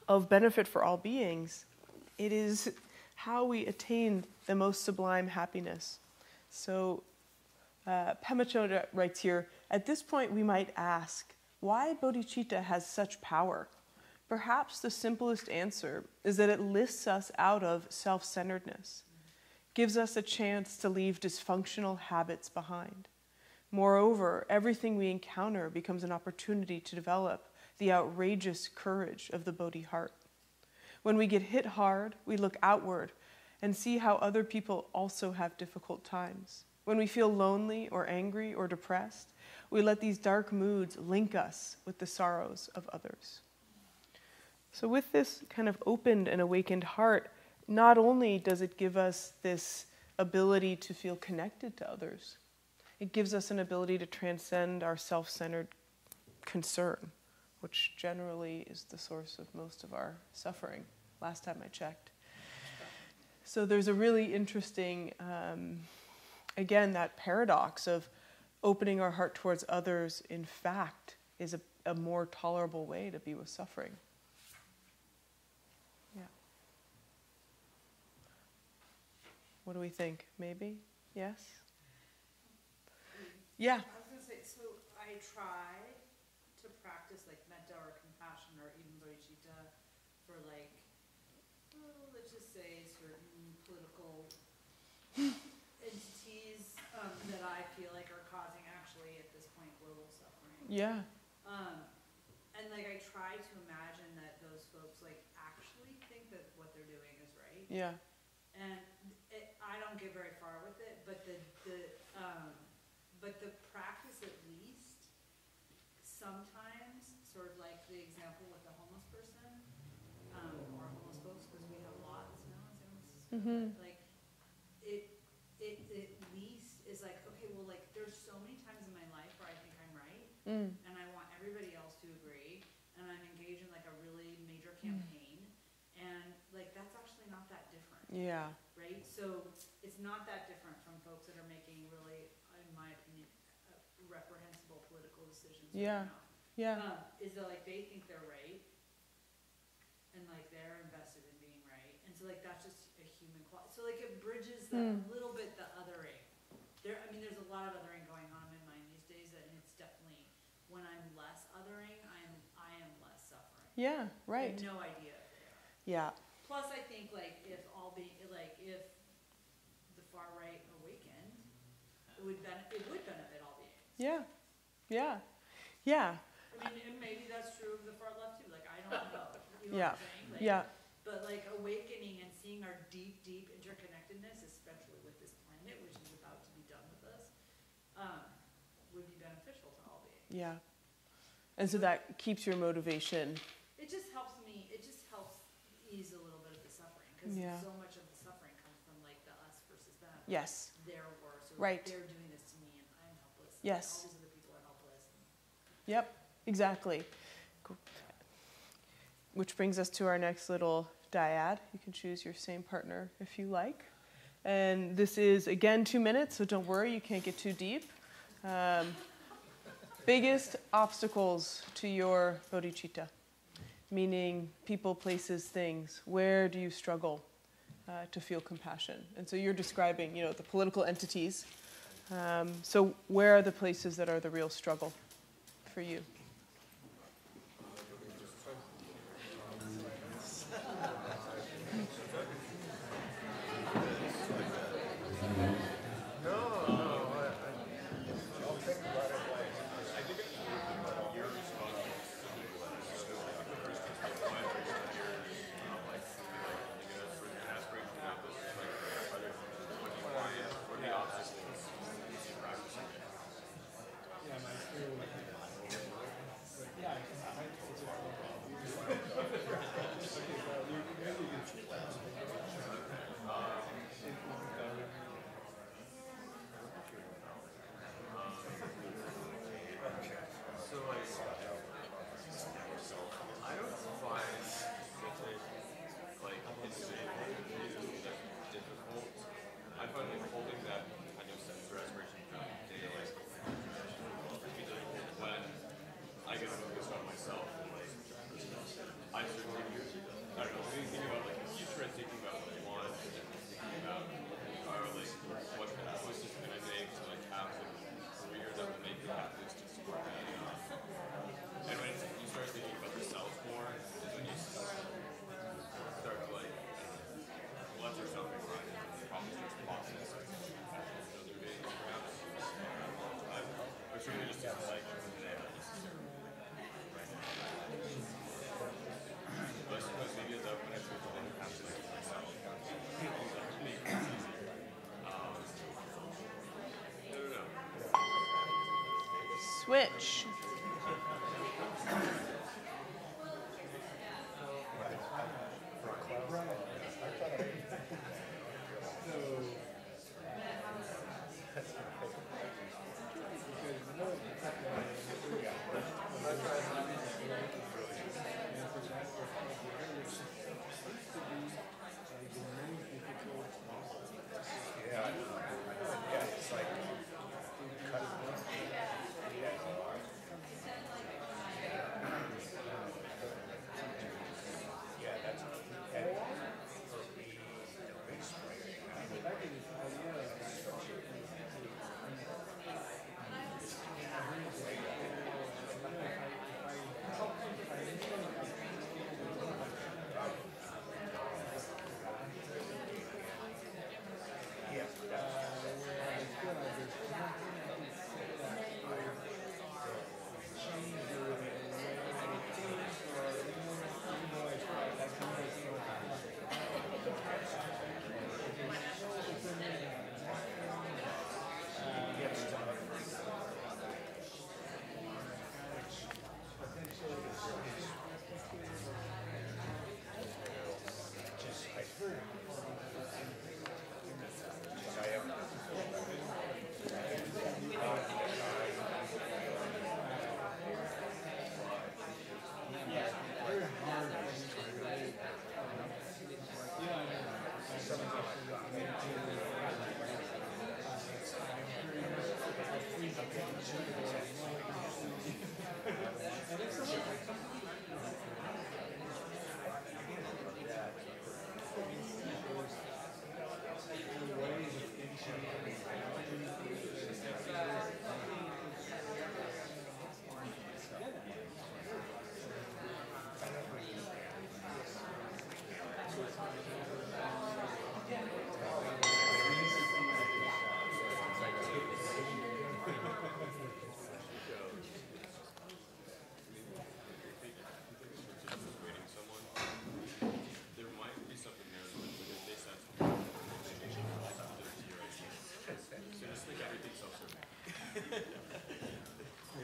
of benefit for all beings, it is how we attain the most sublime happiness. So Pema Chodron writes here, at this point we might ask, Why bodhicitta has such power? Perhaps the simplest answer is that it lifts us out of self-centeredness, gives us a chance to leave dysfunctional habits behind. Moreover, everything we encounter becomes an opportunity to develop the outrageous courage of the Bodhi heart. When we get hit hard, we look outward and see how other people also have difficult times. When we feel lonely or angry or depressed, we let these dark moods link us with the sorrows of others. So with this kind of opened and awakened heart, not only does it give us this ability to feel connected to others, it gives us an ability to transcend our self-centered concern, which generally is the source of most of our suffering, last time I checked. So there's a really interesting, again, that paradox of opening our heart towards others, in fact, is a more tolerable way to be with suffering. Yeah. What do we think? Maybe? Yes? Yeah. I was gonna say, so I try to practice like metta or compassion or even bodhicitta for like, let's just say certain political entities that I feel like are causing actually at this point global suffering. Yeah. And like I try to imagine that those folks like actually think that what they're doing is right. Yeah. And I don't get very far with it, but the practice at least sometimes, sort of like the example with the homeless person, or homeless folks, because we have lots now in San Francisco, Mm-hmm. but like it at least is like, okay, well, like there's so many times in my life where I think I'm right, and I want everybody else to agree, and I'm engaged in like a really major campaign, and like that's actually not that different. Yeah. Right? So it's not that different from folks that are making really, in my opinion, reprehensible political decisions Yeah. right now. Yeah. Is that like they think they're right, and like they're invested in being right, and so like that's just a human quality. So like it bridges that a little bit the othering. There's a lot of othering going on in my mind these days, and it's definitely when I'm less othering, I am less suffering. Yeah. Right. I have no idea if they are. Yeah. Plus, I think like if the far right awakened, it would benefit all beings. Yeah. Yeah. Yeah. I mean, and maybe that's true of the far left too. Like I don't know. You know Yeah. what I'm saying? Like, Yeah. But like awakening and seeing our deep interconnectedness, especially with this planet, which is about to be done with us, would be beneficial to all beings. Yeah. And so that keeps your motivation. It just helps me. It just helps ease a little bit of the suffering because Yeah. so much of the suffering comes from like the us versus them. Yes. Their worst. Or Right. They're doing this to me and I'm helpless. And Yes. all these other people are helpless. Yep. Exactly. Cool. Which brings us to our next little dyad. You can choose your same partner if you like. And this is, again, 2 minutes, so don't worry, you can't get too deep. Biggest obstacles to your bodhicitta, meaning people, places, things. Where do you struggle to feel compassion? And so you're describing, the political entities. So where are the places that are the real struggle for you? switch.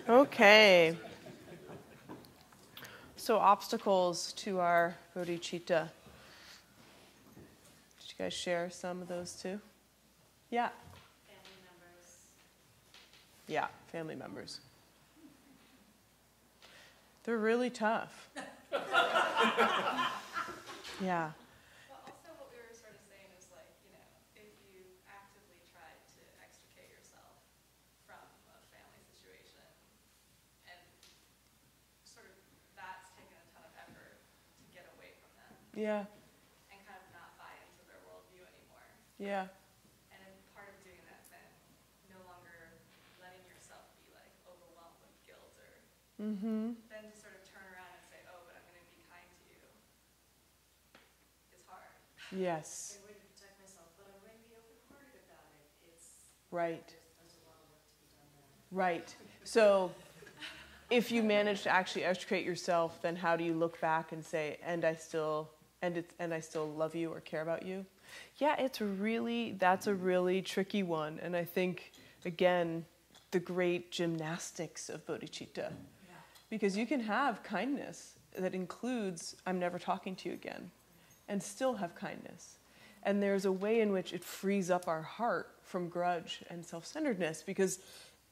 Okay. So obstacles to our bodhicitta. Did you guys share some of those too? Yeah. Family members. Yeah, family members. They're really tough. Yeah. But also what we were sort of saying is like, you know, if you actively try to extricate yourself from a family situation, and sort of that's taken a ton of effort to get away from them Yeah. and kind of not buy into their worldview anymore. Yeah. And then part of doing that meant no longer letting yourself be like overwhelmed with guilt or Mm-hmm. then to sort of turn around and say, oh, but I'm going to be kind to you is hard. Yes. A way to protect myself, but I'm going to be open-hearted about it. It's Right. there's a lot of work to be done there. Right. So if you manage to actually extricate yourself, then how do you look back and say, and I still love you or care about you? Yeah, that's a really tricky one. And I think, again, the great gymnastics of bodhicitta. Because you can have kindness that includes, I'm never talking to you again, and still have kindness. And there's a way in which it frees up our heart from grudge and self-centeredness, because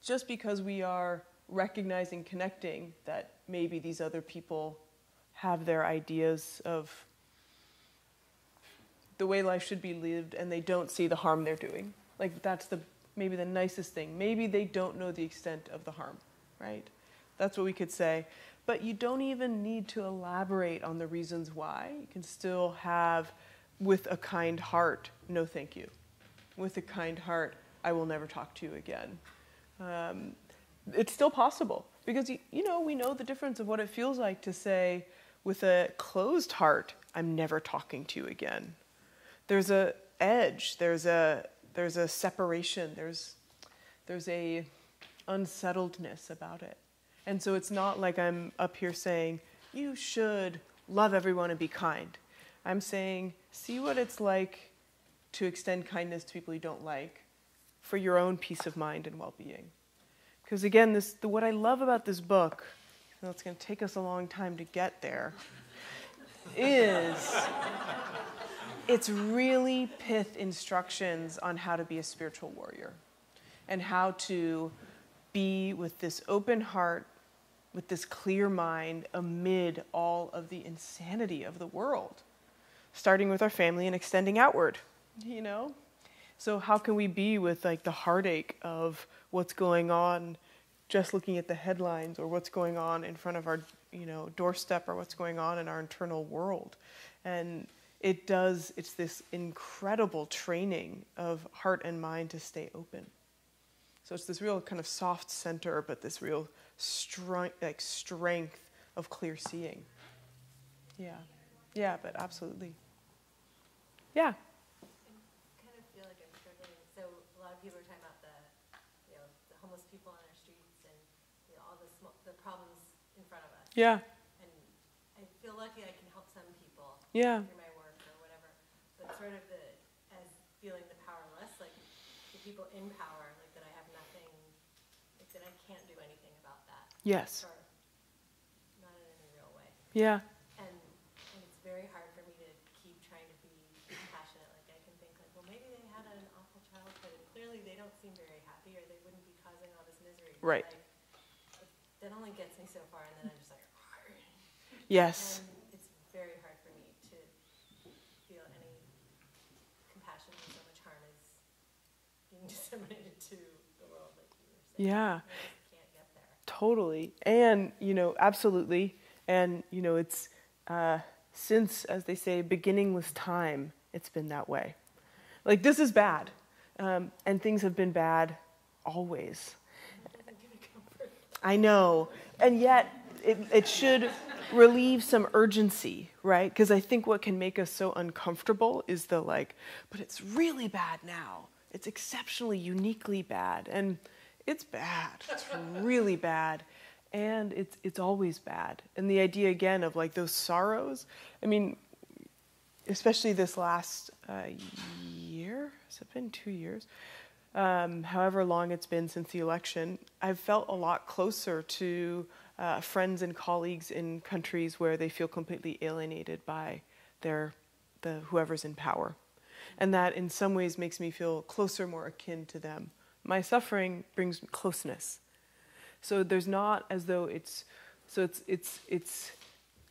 just because we are recognizing, connecting that maybe these other people have their ideas of the way life should be lived and they don't see the harm they're doing. Like that's maybe the nicest thing. Maybe they don't know the extent of the harm, right? That's what we could say. But you don't even need to elaborate on the reasons why. You can still have, with a kind heart, no thank you. With a kind heart, I will never talk to you again. It's still possible. Because, we know the difference of what it feels like to say, with a closed heart, I'm never talking to you again. There's a edge. There's a separation. There's a unsettledness about it. And so it's not like I'm up here saying, you should love everyone and be kind. I'm saying, see what it's like to extend kindness to people you don't like for your own peace of mind and well-being. Because again, what I love about this book, and it's going to take us a long time to get there, is it's really pith instructions on how to be a spiritual warrior and how to be with this open heart, with this clear mind amid all of the insanity of the world, starting with our family and extending outward, you know? So how can we be with like the heartache of what's going on, just looking at the headlines, or what's going on in front of our, doorstep, or what's going on in our internal world? And it's this incredible training of heart and mind to stay open. So it's this real kind of soft center, but this real strength of clear seeing. Yeah, but absolutely. Yeah. I kind of feel like I'm struggling. So a lot of people are talking about the homeless people on our streets and all the problems in front of us. Yeah. And I feel lucky I can help some people Yeah. through my work or whatever. But sort of as feeling the powerless, like the people in power, like that I have nothing, like that I can't do anything about that. Yes. Or not in any real way. Yeah. And it's very hard for me to keep trying to be compassionate. Like I can think like, well, maybe they had an awful childhood, and clearly they don't seem very happy, or they wouldn't be causing all this misery. Right. Like, that only gets me so far, and then I'm just like, yes. and it's very hard for me to feel any compassion when so much harm is being disseminated to the world, like you were saying. Yeah. I just can't get there. Totally. And, absolutely. And, it's since, as they say, beginningless time, it's been that way. Like, this is bad. And things have been bad always. I know. And yet, it should relieve some urgency, right? Because I think what can make us so uncomfortable is but it's really bad now. It's exceptionally, uniquely bad. And it's bad. It's really bad. And it's always bad. And the idea, again, of those sorrows, I mean, especially this last year, has it been 2 years? However long it's been since the election, I've felt a lot closer to friends and colleagues in countries where they feel completely alienated by whoever's in power. And that in some ways makes me feel closer, more akin to them. My suffering brings closeness. So there's not as though it's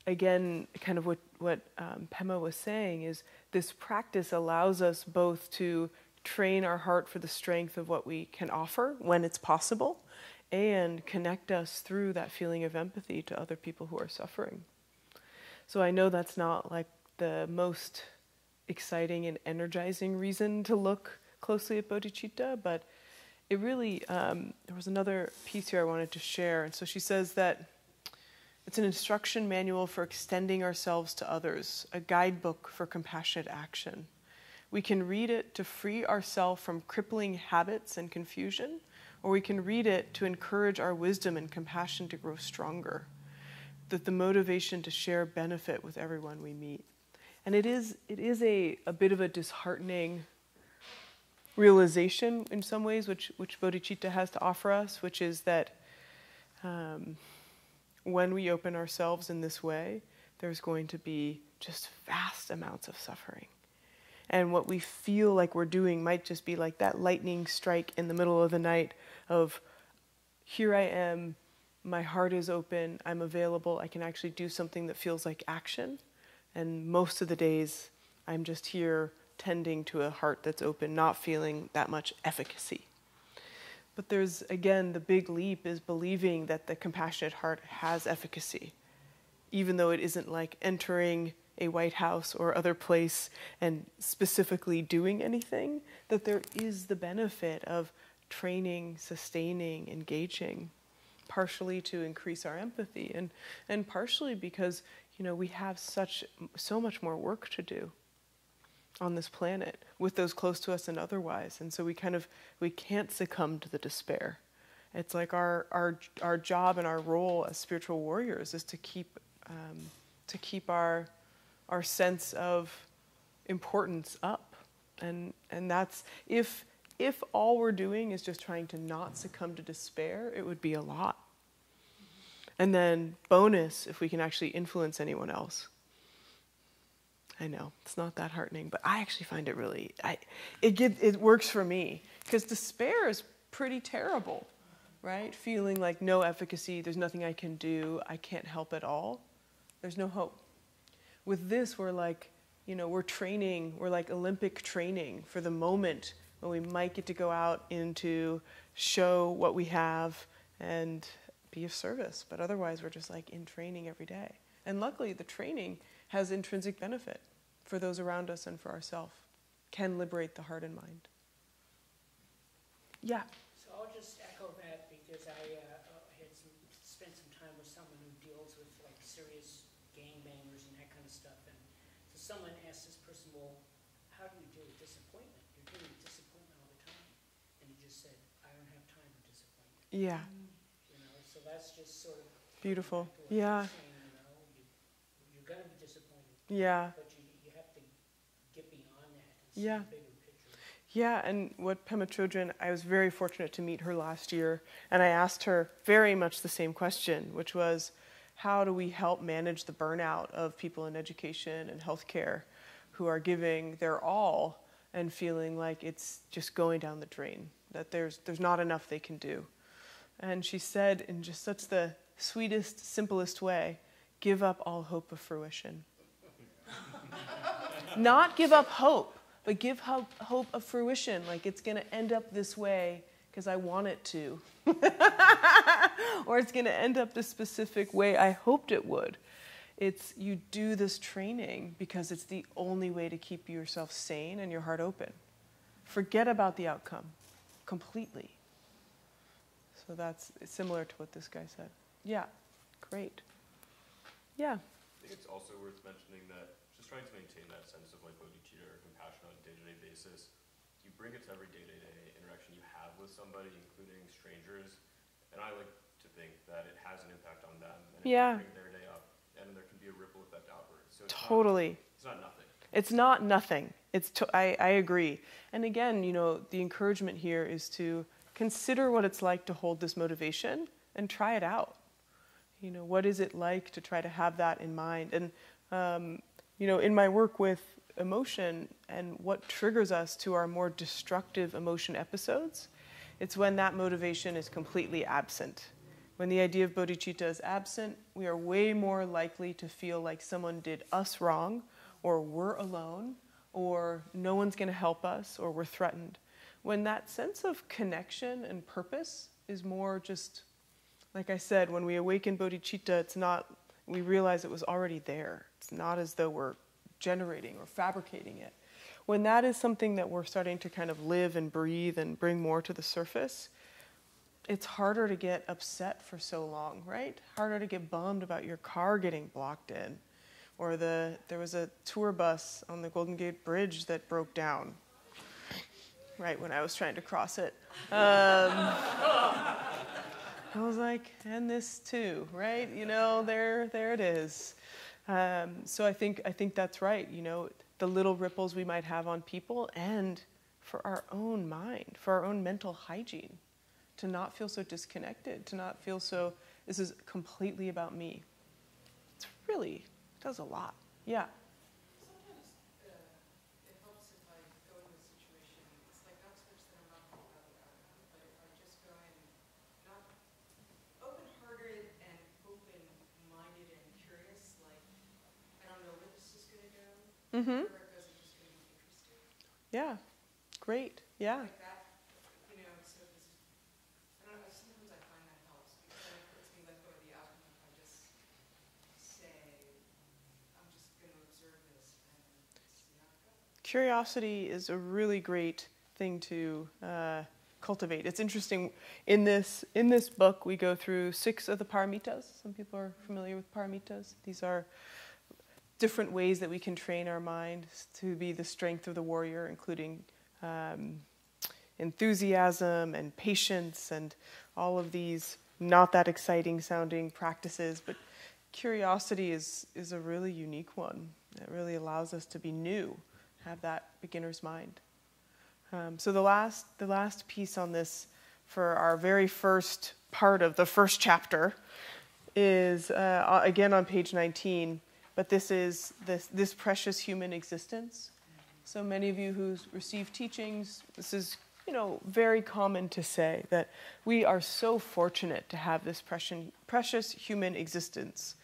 again, kind of what Pema was saying is this practice allows us both to train our heart for the strength of what we can offer when it's possible, and connect us through that feeling of empathy to other people who are suffering. So I know that's not the most exciting and energizing reason to look closely at bodhicitta, but it really, there was another piece here I wanted to share. And so she says that it's an instruction manual for extending ourselves to others, a guidebook for compassionate action. We can read it to free ourselves from crippling habits and confusion, or we can read it to encourage our wisdom and compassion to grow stronger, that the motivation to share benefit with everyone we meet. And it is a bit of a disheartening realization in some ways, which bodhicitta has to offer us, which is that when we open ourselves in this way, there's going to be just vast amounts of suffering. And what we feel like we're doing might just be like that lightning strike in the middle of the night of, here I am, my heart is open, I'm available, I can actually do something that feels like action. And most of the days, I'm just here tending to a heart that's open, not feeling that much efficacy. But there's, again, the big leap is believing that the compassionate heart has efficacy, even though it isn't like entering a White House or other place and specifically doing anything, that there is the benefit of training, sustaining, engaging, partially to increase our empathy, and partially because, we have so much more work to do on this planet with those close to us and otherwise. And so we can't succumb to the despair. It's like our job and our role as spiritual warriors is to keep our sense of importance up. And that's, if if all we're doing is just trying to not succumb to despair, it would be a lot. And then bonus, if we can actually influence anyone else. I know, it's not that heartening, but I actually find it really, it works for me. Because despair is pretty terrible, right? Feeling like no efficacy, there's nothing I can do, I can't help at all. There's no hope. With this, we're like, we're training, we're like Olympic training for the moment when we might get to go out into show what we have and be of service. But otherwise, we're just like in training every day. And luckily, the training has intrinsic benefit for those around us and for ourselves. Can liberate the heart and mind. Yeah. So I'll just echo that because I had spent some time with someone who deals with like serious gangbangers and that kind of stuff. And so someone asked this person, well, how do you deal with disappointment? You're dealing with disappointment all the time. And he just said, I don't have time for disappointment. Yeah. So that's just sort of beautiful. Yeah. Saying, you're going to be disappointed. Yeah. But you have to get beyond that and see the bigger picture. Yeah, and what Pema Chodron, I was very fortunate to meet her last year, and I asked her very much the same question, which was, how do we help manage the burnout of people in education and healthcare who are giving their all and feeling like it's just going down the drain, that there's not enough they can do. And she said in just such the sweetest, simplest way, give up all hope of fruition. Not give up hope, but give hope of fruition, like it's going to end up this way because I want it to. Or it's going to end up the specific way I hoped it would. It's you do this training because it's the only way to keep yourself sane and your heart open. Forget about the outcome completely. So that's similar to what this guy said. Yeah, great. Yeah. I think it's also worth mentioning that just trying to maintain that sense of like bodhicitta or compassion on a day-to-day basis, you bring it to every day-to-day interaction you have with somebody, including strangers, and I like to think that it has an impact on them, and it can bring their day up, and there can be a ripple effect outwards. So it's totally. It's not nothing. It's not nothing. I agree. And again, the encouragement here is to consider what it's like to hold this motivation and try it out. What is it like to try to have that in mind? And, in my work with emotion and what triggers us to our more destructive emotion episodes, it's when that motivation is completely absent. When the idea of bodhicitta is absent, we are way more likely to feel like someone did us wrong, or we're alone, or no one's going to help us, or we're threatened. When that sense of connection and purpose is more just, like I said, when we awaken bodhicitta, it's not, we realize it was already there. It's not as though we're generating or fabricating it. When that is something that we're starting to kind of live and breathe and bring more to the surface, it's harder to get upset for so long, right? Harder to get bummed about your car getting blocked in. Or there was a tour bus on the Golden Gate Bridge that broke down right when I was trying to cross it. I was like, and this too, right? There it is. So I think that's right. The little ripples we might have on people, and for our own mind, for our own mental hygiene, to not feel so disconnected, to not feel so, this is completely about me. It's really, it does a lot. Yeah. Sometimes it helps if I go into a situation, it's like not so much that I'm not thinking about the outcome, but if I just go in not open-hearted and open-minded and curious, like I don't know where this is going to go. Mm-hmm. Where it goes, I'm just going to be interested. Yeah. Great. Yeah. Like that, so this, I don't know, sometimes I find that helps because then it puts me let go of the outcome if I just say, I'm just going to observe this and see how it goes. Curiosity is a really great thing to cultivate. It's interesting, in this book we go through 6 of the paramitas. Some people are familiar with paramitas. These are different ways that we can train our mind to be the strength of the warrior, including enthusiasm and patience and all of these not that exciting sounding practices. But curiosity is a really unique one. It really allows us to be new, have that beginner's mind. So the last piece on this for our very first part of the first chapter is again on page 19, but this is this precious human existence. So many of you who receive teachings, this is very common to say that we are so fortunate to have this precious human existence.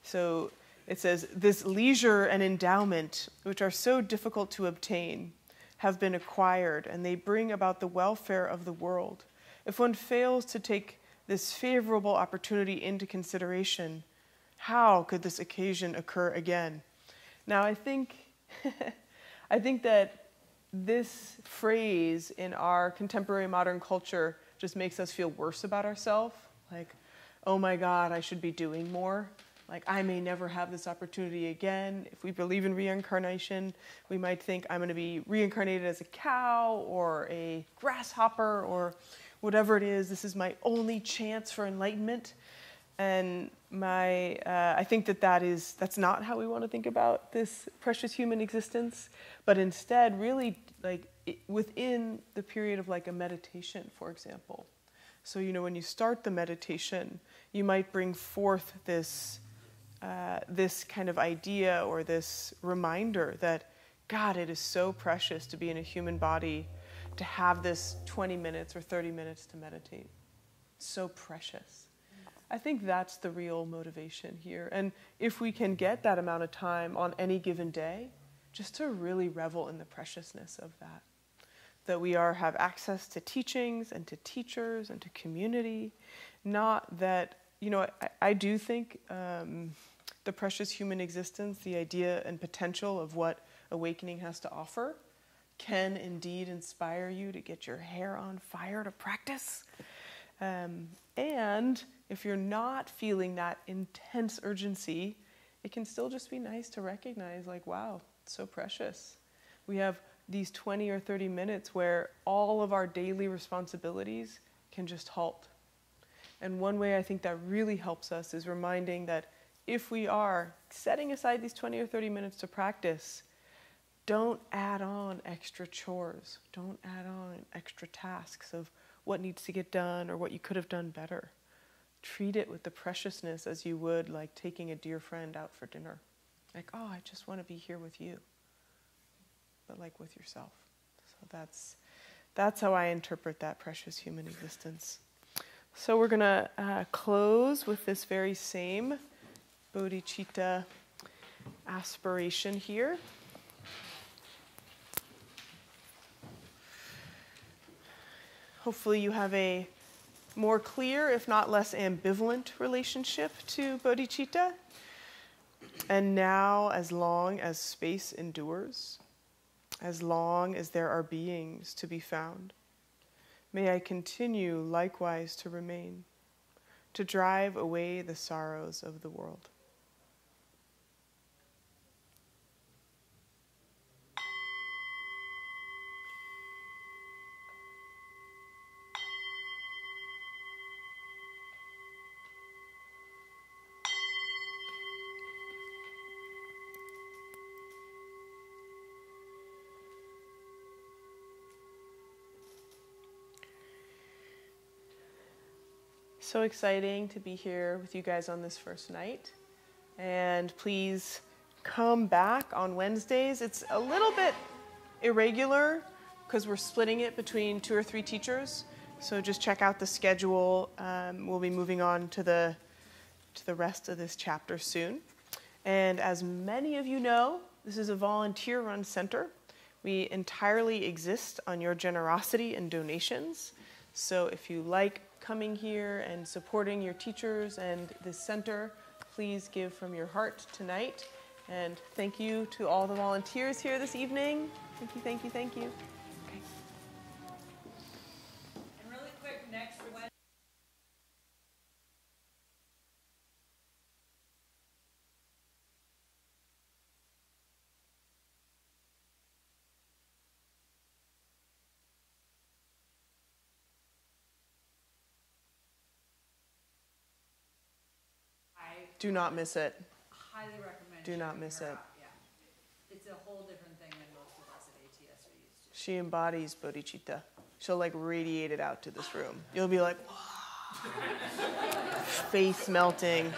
So it says, this leisure and endowment, which are so difficult to obtain, have been acquired, and they bring about the welfare of the world. If one fails to take this favorable opportunity into consideration, how could this occasion occur again? Now, I think that this phrase in our contemporary modern culture just makes us feel worse about ourselves. Like, oh my God, I should be doing more. Like, I may never have this opportunity again. If we believe in reincarnation, we might think I'm going to be reincarnated as a cow or a grasshopper or whatever it is. This is my only chance for enlightenment. And I think that's not how we want to think about this precious human existence, but instead really within the period of like a meditation, for example. So, when you start the meditation, you might bring forth this kind of idea or this reminder that, God, it is so precious to be in a human body, to have this 20 minutes or 30 minutes to meditate. It's so precious. I think that's the real motivation here. And if we can get that amount of time on any given day, just to really revel in the preciousness of that we have access to teachings and to teachers and to community. Not that, I do think the precious human existence, the idea and potential of what awakening has to offer, can indeed inspire you to get your hair on fire to practice. And if you're not feeling that intense urgency, it can still just be nice to recognize, like, wow, it's so precious. We have these 20 or 30 minutes where all of our daily responsibilities can just halt. And one way I think that really helps us is reminding that if we are setting aside these 20 or 30 minutes to practice, don't add on extra chores. Don't add on extra tasks of what needs to get done or what you could have done better. Treat it with the preciousness as you would like taking a dear friend out for dinner. Like, oh, I just want to be here with you, but like with yourself. So that's how I interpret that precious human existence. So we're going to close with this very same bodhicitta aspiration here. Hopefully you have a more clear, if not less ambivalent, relationship to bodhicitta. And now, as long as space endures, as long as there are beings to be found, may I continue likewise to remain, to drive away the sorrows of the world. So exciting to be here with you guys on this first night. And please come back on Wednesdays. It's a little bit irregular because we're splitting it between 2 or 3 teachers. So just check out the schedule. We'll be moving on to the rest of this chapter soon. And as many of you know, this is a volunteer-run center. We entirely exist on your generosity and donations. So if you like coming here and supporting your teachers and this center, please give from your heart tonight. And thank you to all the volunteers here this evening. Thank you, thank you, thank you. Okay. And really quick, next Wednesday. Do not miss it. Highly recommend. Do not miss checking her it. out. Yeah. It's a whole different thing than most of us at ATS are used to. She embodies bodhicitta. She'll like radiate it out to this room. You'll be like, face melting.